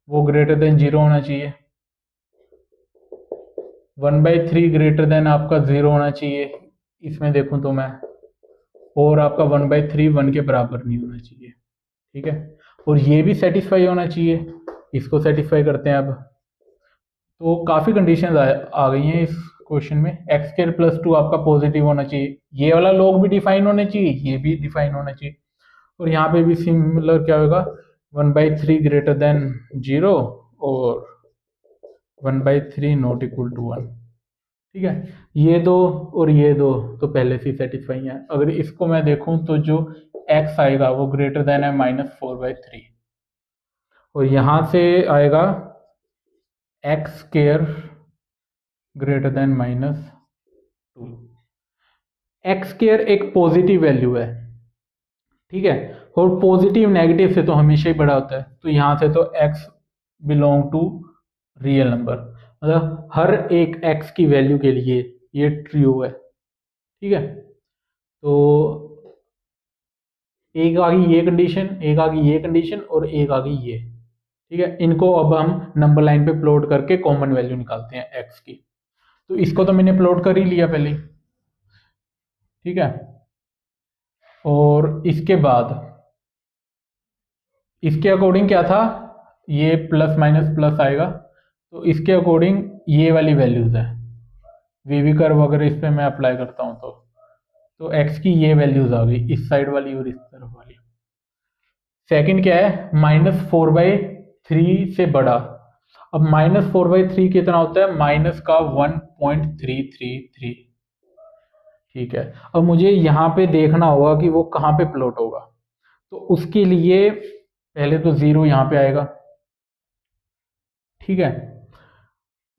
वो ग्रेटर देन 0 होना चाहिए, 1/3 ग्रेटर देन आपका 0 होना चाहिए इसमें देखूं तो मैं, और आपका 1/3 1 के बराबर नहीं होना चाहिए, ठीक है। और ये भी सेटिस्फाई होना चाहिए, इसको सेटिस्फाई करते हैं अब। तो काफ़ी कंडीशंस आ गई हैं इस क्वेश्चन में। x² + 2 आपका पॉजिटिव होना चाहिए, ये वाला log भी डिफाइन होना चाहिए, ये भी डिफाइन होना चाहिए। और यहाँ पे भी सिमिलर क्या होगा, 1/3 ग्रेटर देन 0 और 1/3 नॉट इक्वल टू 1, ठीक है। ये दो और ये दो तो पहले से सेटिस्फाई है। अगर इसको मैं देखूं तो जो x आएगा वो ग्रेटर देन है -4/3, और यहाँ से आएगा x² ग्रेटर देन -2। x² एक पॉजिटिव वैल्यू है, ठीक है, और पॉजिटिव नेगेटिव से तो हमेशा ही बड़ा होता है। तो यहाँ से तो x belong to real number, मतलब हर एक x की वैल्यू के लिए ये ट्रू है, ठीक है। तो एक आ गई ये कंडीशन, एक आ गई ये कंडीशन, और एक आ गई ये, ठीक है। इनको अब हम नंबर लाइन पे प्लॉट करके कॉमन वैल्यू निकालते हैं x की। तो इसको तो मैंने प्लॉट कर ही लिया पहले, ठीक है। और इसके बाद इसके अकॉर्डिंग क्या था, ये प्लस माइनस प्लस आएगा, तो इसके अकॉर्डिंग ये वाली वैल्यूज है, वीवी कर्व अगर इस पे मैं अप्लाई करता हूँ तो x की ये वैल्यूज आ गई, इस साइड वाली और इस तरफ वाली। सेकंड क्या है, -4/3 से बड़ा। अब -4/3 कितना होता है, माइनस का 1.333, ठीक है। अब मुझे यहाँ पे देखना होगा कि वो कहाँ पे प्लॉट होगा, तो उसके लिए पहले तो 0 यहाँ पे आएगा, ठीक है।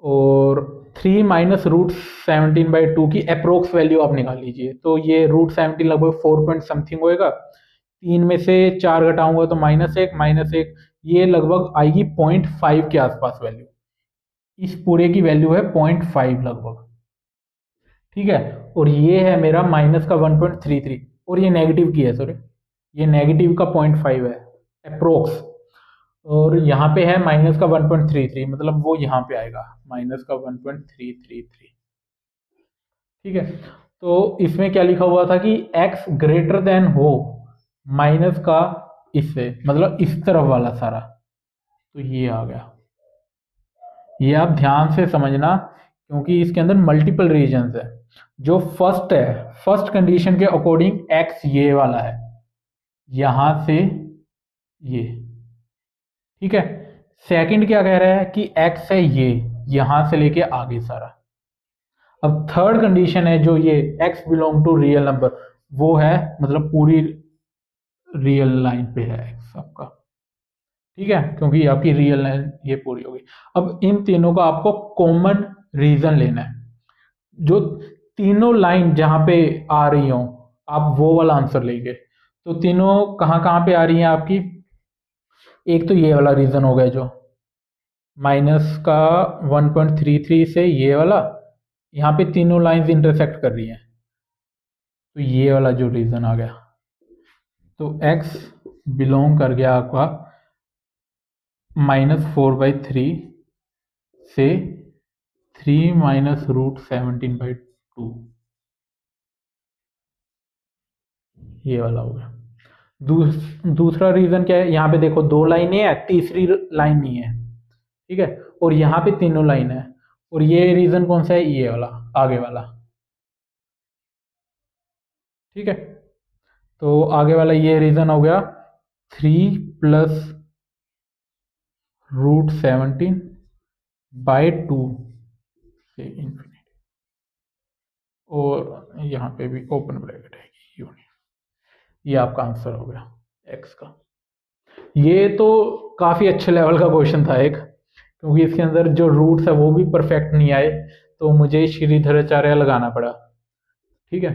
और 3 - √17/2 की अप्रोक्स वैल्यू आप निकाल लीजिए। तो ये √17 लगभग 4 पॉइंट समथिंग होएगा, 3 में से 4 घटाऊंगा तो -1, -1 ये लगभग आएगी 0.5 के आसपास वैल्यू। इस पूरे की वैल्यू है 0.5 लगभग, ठीक है। और ये है मेरा माइनस का 1.33, और ये नेगेटिव की है, सॉरी, ये नेगेटिव का 0.5 है अप्रोक्स। और यहाँ पे है माइनस का 1.33, मतलब वो यहाँ पे आएगा माइनस का 1.333, ठीक है। तो इसमें क्या लिखा हुआ था कि x ग्रेटर देन हो माइनस का इससे, मतलब इस तरफ वाला सारा, तो ये आ गया। ये आप ध्यान से समझना, क्योंकि इसके अंदर मल्टीपल रीजन्स है। जो फर्स्ट है, फर्स्ट कंडीशन के अकॉर्डिंग x ये वाला है, यहां से ये, ठीक है। सेकंड क्या कह रहा है कि x है ये, यहां से लेके आगे सारा। अब थर्ड कंडीशन है जो ये x belong to real number, वो है मतलब पूरी रियल लाइन पे है x आपका, ठीक है, क्योंकि आपकी रियल लाइन ये पूरी होगी। अब इन तीनों का आपको कॉमन रीजन लेना है, जो तीनों लाइन जहां पे आ रही हो आप वो वाला आंसर लेंगे। तो तीनों कहाँ कहाँ पे आ रही हैं आपकी, एक तो ये वाला रीजन हो गया जो माइनस का 1.33 से ये वाला, यहाँ पे तीनों लाइंस इंटरसेक्ट कर रही हैं, तो ये वाला जो रीजन आ गया। तो x बिलोंग कर गया आपका -4/3 से 3 - √17/2, ये वाला हो गया। दूसरा रीजन क्या है, यहाँ पे देखो दो लाइनें हैं, तीसरी लाइन नहीं है, ठीक है। और यहाँ पे तीनों लाइन है, और ये रीजन कौन सा है, ये वाला आगे वाला, ठीक है। तो आगे वाला ये रीजन हो गया 3 + √17/2 से इंफिनिटी, और यहाँ पे भी ओपन ब्रैकेट है यूनिट। ये आपका आंसर हो गया एक्स का। ये तो काफ़ी अच्छे लेवल का क्वेश्चन था एक, क्योंकि इसके अंदर जो रूट्स है वो भी परफेक्ट नहीं आए, तो मुझे श्रीधराचार्य लगाना पड़ा, ठीक है।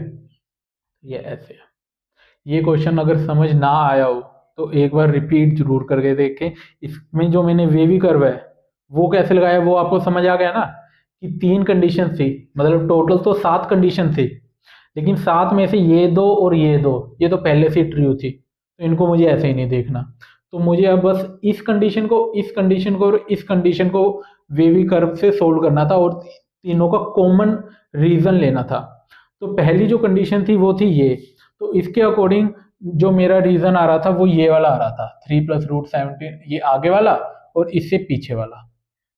ये ऐसे है। ये क्वेश्चन अगर समझ ना आया हो तो एक बार रिपीट जरूर करके देखें। इसमें जो मैंने वेवी कर्व है वो कैसे लगाया वो आपको समझ आ गया ना, कि 3 कंडीशन थी, मतलब टोटल तो 7 कंडीशन थी, लेकिन 7 में से ये दो और ये दो, ये तो पहले से ट्रू थी, तो इनको मुझे ऐसे ही नहीं देखना। तो मुझे अब बस इस कंडीशन को, इस कंडीशन को और इस कंडीशन को वेवी कर्व से सोल्व करना था, और तीनों का कॉमन रीजन लेना था। तो पहली जो कंडीशन थी वो थी ये, तो इसके अकॉर्डिंग जो मेरा रीजन आ रहा था वो ये वाला आ रहा था, 3 + √17, ये आगे वाला और इससे पीछे वाला,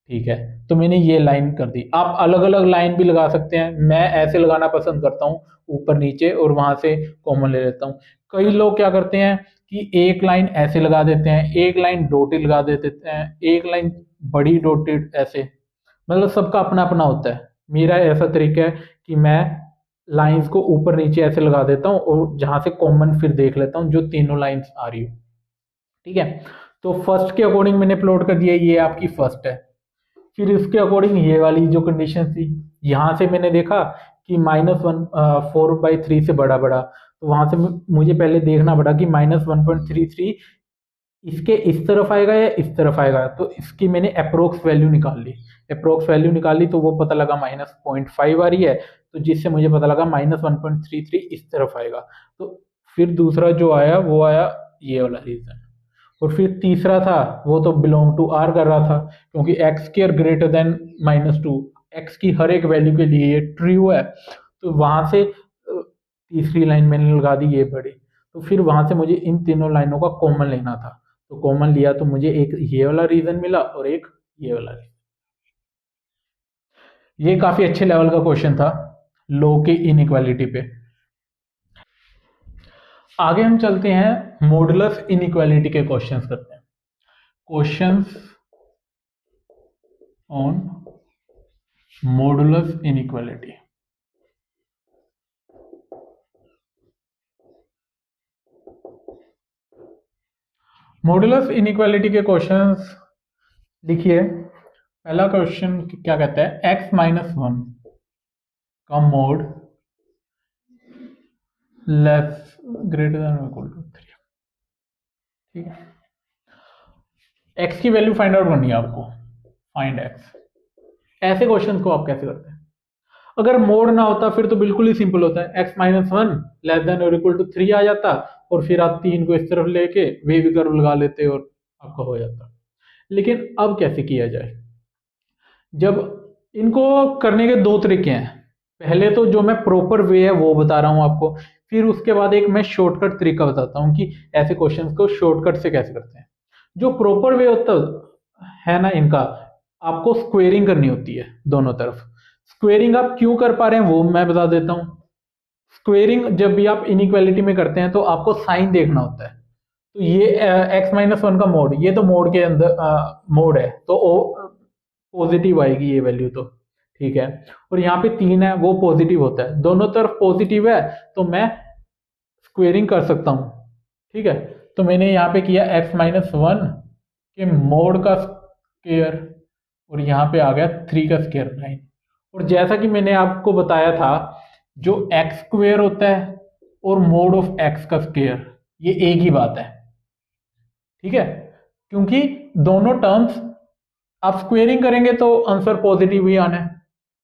ठीक है। तो मैंने ये लाइन कर दी। आप अलग अलग लाइन भी लगा सकते हैं, मैं ऐसे लगाना पसंद करता हूँ, ऊपर नीचे, और वहां से कॉमन ले लेता हूँ। कई लोग क्या करते हैं कि एक लाइन ऐसे लगा देते हैं, एक लाइन डॉटेड लगा देते हैं, एक लाइन बड़ी डॉटेड, ऐसे, मतलब सबका अपना अपना होता है। मेरा ऐसा तरीका है कि मैं लाइंस को ऊपर नीचे ऐसे लगा देता हूँ, और जहां से कॉमन फिर देख लेता हूँ जो तीनों लाइंस आ रही हो, ठीक है। तो फर्स्ट के अकॉर्डिंग मैंने प्लॉट कर दिया, ये आपकी फर्स्ट है। फिर इसके अकॉर्डिंग ये वाली जो कंडीशन थी, यहां से मैंने देखा कि -4/3 से बड़ा बड़ा, तो वहां से मुझे पहले देखना पड़ा कि -1.33 इसके इस तरफ आएगा या इस तरफ आएगा, तो इसकी मैंने अप्रोक्स वैल्यू निकाल ली। अप्रोक्स वैल्यू निकाली तो वो पता लगा -0.5 आ रही है, तो जिससे मुझे पता लगा -1.33 इस तरफ आएगा। तो फिर दूसरा जो आया वो आया ये वाला रीजन, और फिर तीसरा था वो तो बिलोंग टू आर कर रहा था, क्योंकि x² ग्रेटर देन -2, एक्स की हर एक वैल्यू के लिए ये ट्रू है। तो वहां से तीसरी लाइन मैंने लगा दी ये बड़ी। तो फिर वहां से मुझे इन तीनों लाइनों का कॉमन लेना था, तो कॉमन लिया तो मुझे एक ये वाला रीजन मिला और एक ये वाला रीजन। ये काफी अच्छे लेवल का क्वेश्चन था लो के इनइक्वालिटी पे। आगे हम चलते हैं, मॉडुलस इनइक्वालिटी के क्वेश्चंस करते हैं। Questions on modulus inequality. Modulus inequality के क्वेश्चंस लिखिए। पहला क्वेश्चन क्या कहता है, x-1 का mod less greater than equal to 3, ठीक है। एक्स की वैल्यू फाइंड आउट करनी है आपको, फाइंड एक्स। ऐसे क्वेश्चन को आप कैसे करते हैं? अगर मोड ना होता फिर तो बिल्कुल ही सिंपल होता है, x minus one less than और इक्वल टू 3 आ जाता, और फिर आप 3 को इस तरफ लेके वेव कर्व लगा लेते और आपका हो जाता। लेकिन अब कैसे किया जाए? जब इनको करने के दो तरीके हैं। पहले तो जो मैं प्रॉपर वे है वो बता रहा हूं आपको, फिर उसके बाद एक मैं शॉर्टकट तरीका बताता हूं कि ऐसे क्वेश्चंस को शॉर्टकट से कैसे करते हैं। जो प्रॉपर वे होता है ना इनका, आपको स्क्वेयरिंग करनी होती है दोनों तरफ। स्क्वेयरिंग आप क्यों कर पा रहे हैं वो मैं बता देता हूं। स्क्वेयरिंग जब भी आप इनइक्वालिटी में करते हैं तो आपको साइन देखना होता है। तो ये एक्स माइनस वन का मोड, ये तो मोड के अंदर मोड है, तो पॉजिटिव आएगी ये वैल्यू तो, ठीक है। और यहाँ पे 3 है वो पॉजिटिव होता है, दोनों तरफ पॉजिटिव है तो मैं स्क्वेयरिंग कर सकता हूँ, ठीक है। तो मैंने यहाँ पे किया एक्स माइनस वन के मोड का स्क्वेयर, और यहाँ पे आ गया 3 का स्क्वेयर 9। और जैसा कि मैंने आपको बताया था, जो एक्स स्क्वेयर होता है और मोड ऑफ एक्स का स्क्वेयर ये एक ही बात है, ठीक है। क्योंकि दोनों टर्म्स आप स्क्वेयरिंग करेंगे तो आंसर पॉजिटिव ही आना है,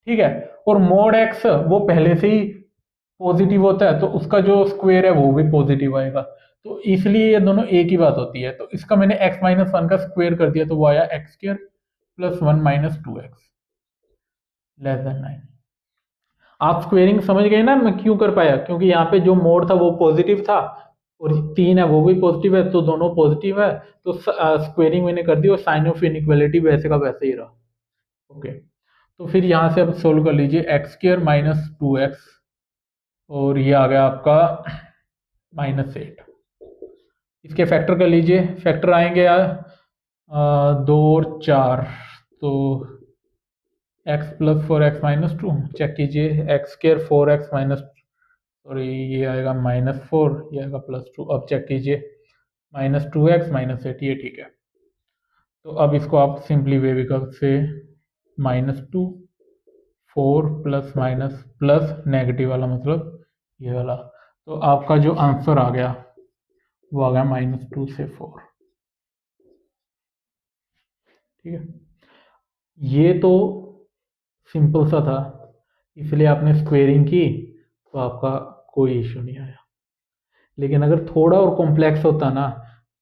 ठीक है। और मोड एक्स वो पहले से ही पॉजिटिव होता है तो उसका जो स्क्वेयर है वो भी पॉजिटिव आएगा, तो इसलिए ये दोनों एक ही बात होती है। तो इसका मैंने एक्स माइनस वन का स्क्वेयर कर दिया तो वो आया x square plus one minus two x less than 9। आप स्क्वेयरिंग समझ गए ना मैं क्यों कर पाया? क्योंकि यहाँ पे जो मोड था वो पॉजिटिव था और 3 है वो भी पॉजिटिव है, तो दोनों पॉजिटिव है, तो स्क्वेयरिंग मैंने कर दी और साइन ऑफ इनइक्वालिटी वैसे का वैसे ही रहा। ओके, तो फिर यहाँ से अब सोल्व कर लीजिए, x square minus two x और ये आ गया आपका -8। इसके फैक्टर कर लीजिए, फैक्टर आएंगे यार 2 और 4, तो x plus four x minus two, check कीजिए, x square 4x minus, sorry ये आएगा -4, ये आएगा +2। अब चेक कीजिए, -2x -8, ये ठीक है। तो अब इसको आप सिंपली वे विकल्प से -2 4 प्लस माइनस प्लस नेगेटिव वाला मतलब ये वाला, तो आपका जो आंसर आ गया वो आ गया -2 से 4, ठीक है। ये तो सिंपल सा था, इसलिए आपने स्क्वेयरिंग की तो आपका कोई इशू नहीं आया। लेकिन अगर थोड़ा और कॉम्प्लेक्स होता ना,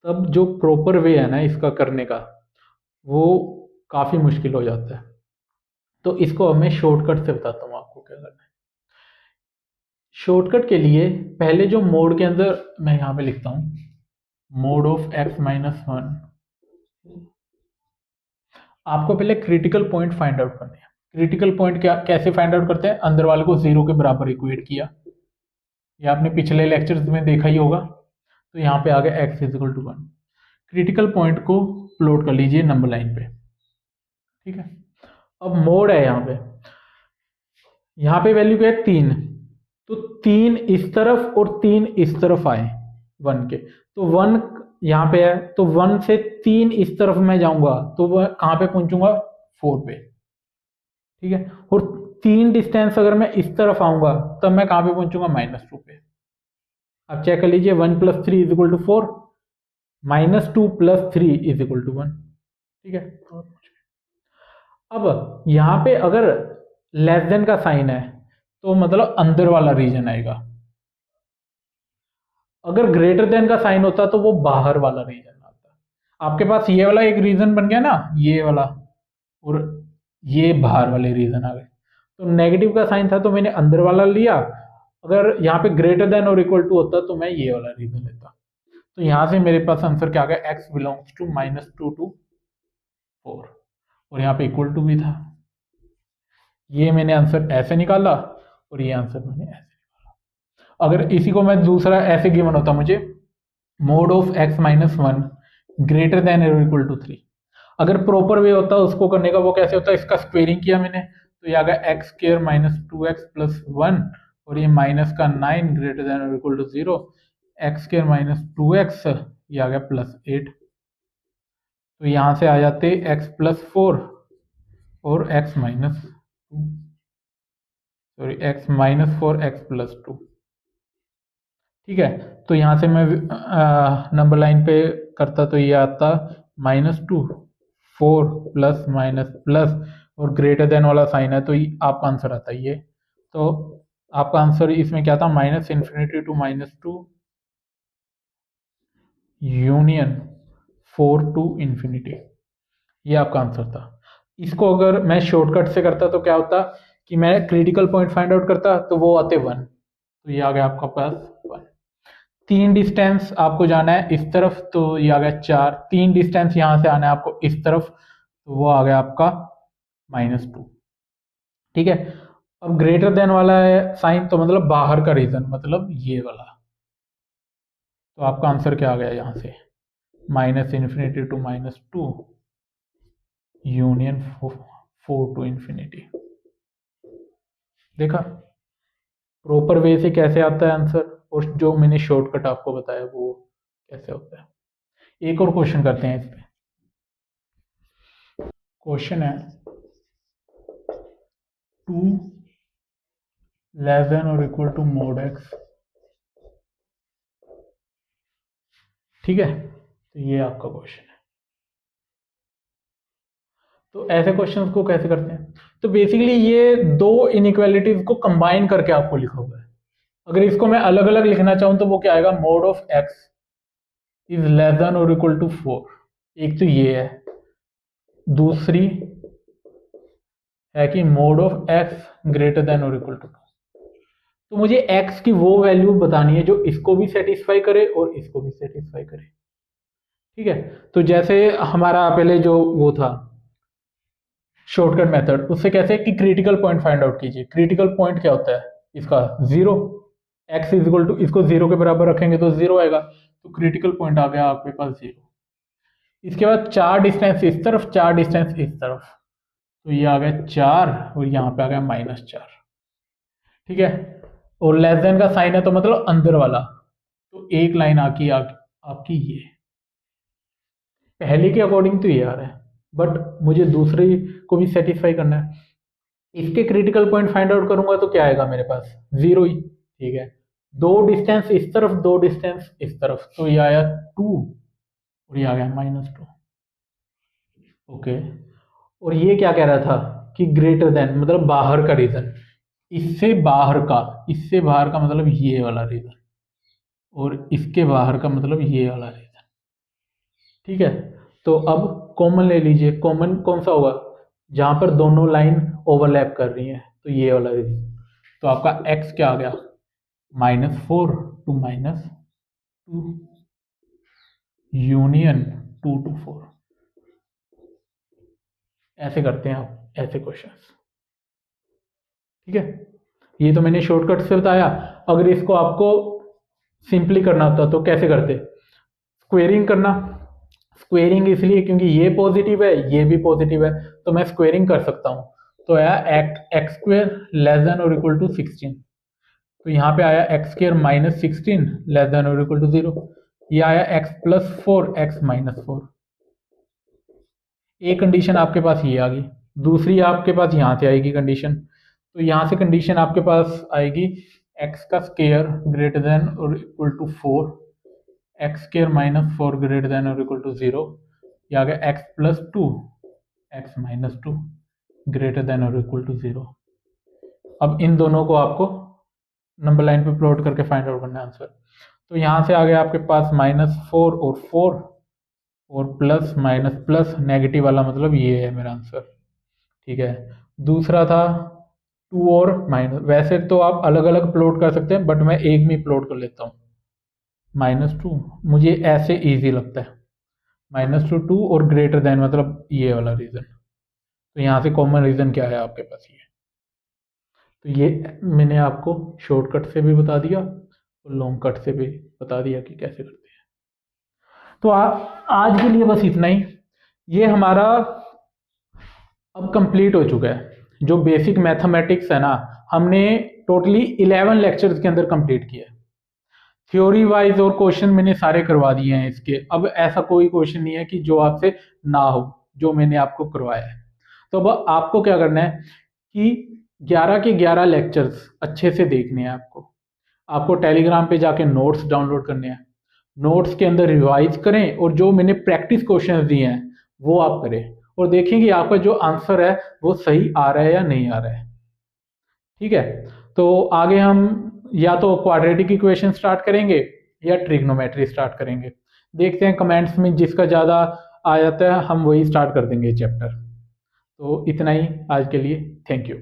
तब जो प्रॉपर वे है ना इसका करने का वो काफ़ी मुश्किल हो जाता है। तो इसको अब मैं शॉर्टकट से बताता हूँ आपको क्या करना है। शॉर्टकट के लिए पहले जो मोड के अंदर मैं यहाँ पे लिखता हूँ, mode of X minus one, आपको पहले क्रिटिकल पॉइंट फाइंड आउट करने हैं। क्रिटिकल पॉइंट क्या कैसे फाइंड आउट करते हैं? अंदर वाले को 0 के बराबर इक्वेट किया, ये आपने पिछले लेक्चर्स में देखा ही होगा। तो यहाँ पे आ गया X equal to 1। Critical point को प्लॉट कर लीजिए नंबर लाइन पे, ठीक है। अब मोड है यहाँ पे वैल्यू क्या है 3, तो 3 इस तरफ और 3 इस तरफ आए 1 के, तो 1 यहाँ पे है, तो 1 से 3 इस तरफ मैं जाऊंगा तो वह कहाँ पे पहुंचूंगा? 4 पे, ठीक है। और 3 डिस्टेंस अगर मैं इस तरफ आऊंगा तब मैं कहाँ पे पहुंचूंगा? -2 पे। अब चेक कर लीजिए, 1 + 3 = 4, -2 + 3 = 1, ठीक है। अब यहाँ पे अगर लेस देन का साइन है तो मतलब अंदर वाला रीजन आएगा, अगर ग्रेटर देन का साइन होता तो वो बाहर वाला रीजन आता। आपके पास ये वाला एक रीजन बन गया ना, ये वाला, और ये बाहर वाले रीजन आ गए। तो नेगेटिव का साइन था तो मैंने अंदर वाला लिया, अगर यहाँ पे ग्रेटर देन और इक्वल टू होता तो मैं ये वाला रीजन लेता। तो यहाँ से मेरे पास आंसर क्या आ गया? x बिलोंग्स टू -2 to 4, और यहाँ पे इक्वल टू भी था। ये मैंने आंसर ऐसे निकाला और ये आंसर मैंने ऐसे निकाला। अगर इसी को मैं दूसरा ऐसे गिवन होता मुझे, mode of X minus one greater than और इक्वल टू 3, अगर प्रॉपर वे होता उसको करने का, वो कैसे होता है? इसका स्क्वेयरिंग किया मैंने तो ये आ गया एक्स स्क्वेयर -2x + 1, और ये -9 ग्रेटर देन और equal to 0, X square -2x, ये आ गया +8। तो यहाँ से आ जाते x + 4 और x -4 x + 2, ठीक है। तो यहाँ से मैं नंबर लाइन पे करता तो ये आता -2, 4 प्लस माइनस प्लस और ग्रेटर देन वाला साइन है तो आपका आंसर आता है ये। तो आपका आंसर इसमें क्या था, -∞ टू -2 यूनियन 4 टू इन्फिनिटी, ये आपका आंसर था। इसको अगर मैं शॉर्टकट से करता तो क्या होता कि मैं क्रिटिकल पॉइंट फाइंड आउट करता तो वो आते 1, तो ये आ गया आपका पास 1। 3 डिस्टेंस आपको जाना है इस तरफ तो ये आ गया 4, 3 डिस्टेंस यहाँ से आना है आपको इस तरफ तो वो आ गया आपका -2। ठीक है, अब ग्रेटर देन वाला है साइन तो मतलब बाहर का रीजन, मतलब ये वाला, तो आपका आंसर क्या आ गया यहाँ से, -∞ टू -2 यूनियन 4 टू इन्फिनिटी। देखा प्रॉपर वे से कैसे आता है आंसर, और जो मैंने शॉर्टकट आपको बताया वो कैसे होता है। एक और क्वेश्चन करते हैं इस पे। क्वेश्चन है 2 लेस देन और इक्वल टू mod x। ठीक है, तो ये आपका क्वेश्चन है। तो ऐसे क्वेश्चंस को कैसे करते हैं, तो बेसिकली ये दो इनइक्वालिटीज को कंबाइन करके आपको लिखा हुआ है। अगर इसको मैं अलग अलग लिखना चाहूं तो वो क्या आएगा, mod of x is less than और इक्वल टू 4। एक तो ये है, दूसरी है कि mod of x greater than और इक्वल टू 2। तो मुझे x की वो वैल्यू बतानी है जो इसको भी सेटिस्फाई करे और इसको भी सेटिस्फाई करे। ठीक है, तो जैसे हमारा पहले जो वो था शॉर्टकट मेथड, उससे कैसे कि क्रिटिकल पॉइंट फाइंड आउट कीजिए। क्रिटिकल पॉइंट क्या होता है इसका, 0। x इज इक्वल टू, इसको 0 के बराबर रखेंगे तो 0 आएगा, तो क्रिटिकल पॉइंट आ गया आपके पास 0। इसके बाद 4 डिस्टेंस इस तरफ, 4 डिस्टेंस इस तरफ, तो ये आ गया 4 और यहाँ पे आ गया -4। ठीक है, और लेस देन का साइन है तो मतलब अंदर वाला, तो एक लाइन आपकी ये पहले के अकॉर्डिंग तो ये आ रहा है, बट मुझे दूसरे को भी सेटिस्फाई करना है। इसके क्रिटिकल पॉइंट फाइंड आउट करूंगा तो क्या आएगा मेरे पास, 0 ही। ठीक है, 2 डिस्टेंस इस तरफ, 2 डिस्टेंस इस तरफ, तो ये आया 2 और ये आ गया -2। ओके, और ये क्या कह रहा था कि ग्रेटर देन मतलब बाहर का रीजन, इससे बाहर का मतलब ये वाला रीजन, और इसके बाहर का मतलब ये वाला रीजन। ठीक है, तो अब कॉमन ले लीजिए। कॉमन कौन सा होगा, जहां पर दोनों लाइन ओवरलैप कर रही हैं, तो ये वाला रीजन। तो आपका x क्या आ गया, -4 टू -2 यूनियन 2 टू 4। ऐसे करते हैं आप ऐसे क्वेश्चंस। ठीक है, ये तो मैंने शॉर्टकट से बताया। अगर इसको आपको सिंपली करना होता तो कैसे करते, स्क्वेयरिंग करना। स्क्वेयरिंग इसलिए क्योंकि ये पॉजिटिव है ये भी पॉजिटिव है, तो मैं स्क्वेयरिंग कर सकता हूं। तो आया एक्स स्क्वेयर लेस देन और इक्वल टू 16, तो यहाँ पे आया एक्स स्क्वेयर -16 लेस देन और इक्वल टू 0। ये आया x प्लस 4 x -4। एक कंडीशन आपके पास ये आ गई, दूसरी आपके पास यहाँ से आएगी कंडीशन। तो यहाँ से कंडीशन आपके पास आएगी x का स्क्वायर ग्रेटर देन और equal to 4, X square -4 greater than और इक्वल टू 0। ये आ गया x plus 2 x -2 greater than और इक्वल टू 0। अब इन दोनों को आपको नंबर लाइन पे प्लॉट करके फाइंड आउट करना है आंसर। तो यहाँ से आ गया आपके पास -4 और 4 और प्लस माइनस प्लस नेगेटिव वाला, मतलब ये है मेरा आंसर। ठीक है, दूसरा था 2 और माइनस, वैसे तो आप अलग अलग प्लॉट कर सकते हैं बट मैं एक में प्लॉट कर लेता हूँ। -2 मुझे ऐसे इजी लगता है, -2 और ग्रेटर देन मतलब ये वाला रीजन। तो यहाँ से कॉमन रीजन क्या है आपके पास, ये। तो ये मैंने आपको शॉर्टकट से भी बता दिया और लॉन्ग कट से भी बता दिया कि कैसे करते हैं। तो आज के लिए बस इतना ही। ये हमारा अब कंप्लीट हो चुका है। जो बेसिक मैथमेटिक्स है ना, हमने टोटली 11 लेक्चर्स के अंदर कंप्लीट किया है। थ्योरी वाइज और क्वेश्चन मैंने सारे करवा दिए हैं इसके। अब ऐसा कोई क्वेश्चन नहीं है कि जो आपसे ना हो, जो मैंने आपको करवाया है। तो अब आपको क्या करना है कि 11 के 11 लेक्चर्स अच्छे से देखने हैं आपको। टेलीग्राम पे जाके नोट्स डाउनलोड करने हैं, नोट्स के अंदर रिवाइज करें और जो मैंने प्रैक्टिस क्वेश्चन दिए हैं वो आप करें और देखें कि आपका जो आंसर है वो सही आ रहा है या नहीं आ रहा है। ठीक है, तो आगे हम या तो क्वाड्रेटिक इक्वेशन स्टार्ट करेंगे या ट्रिग्नोमेट्री स्टार्ट करेंगे। देखते हैं कमेंट्स में जिसका ज़्यादा आ जाता है हम वही स्टार्ट कर देंगे चैप्टर। तो इतना ही आज के लिए, थैंक यू।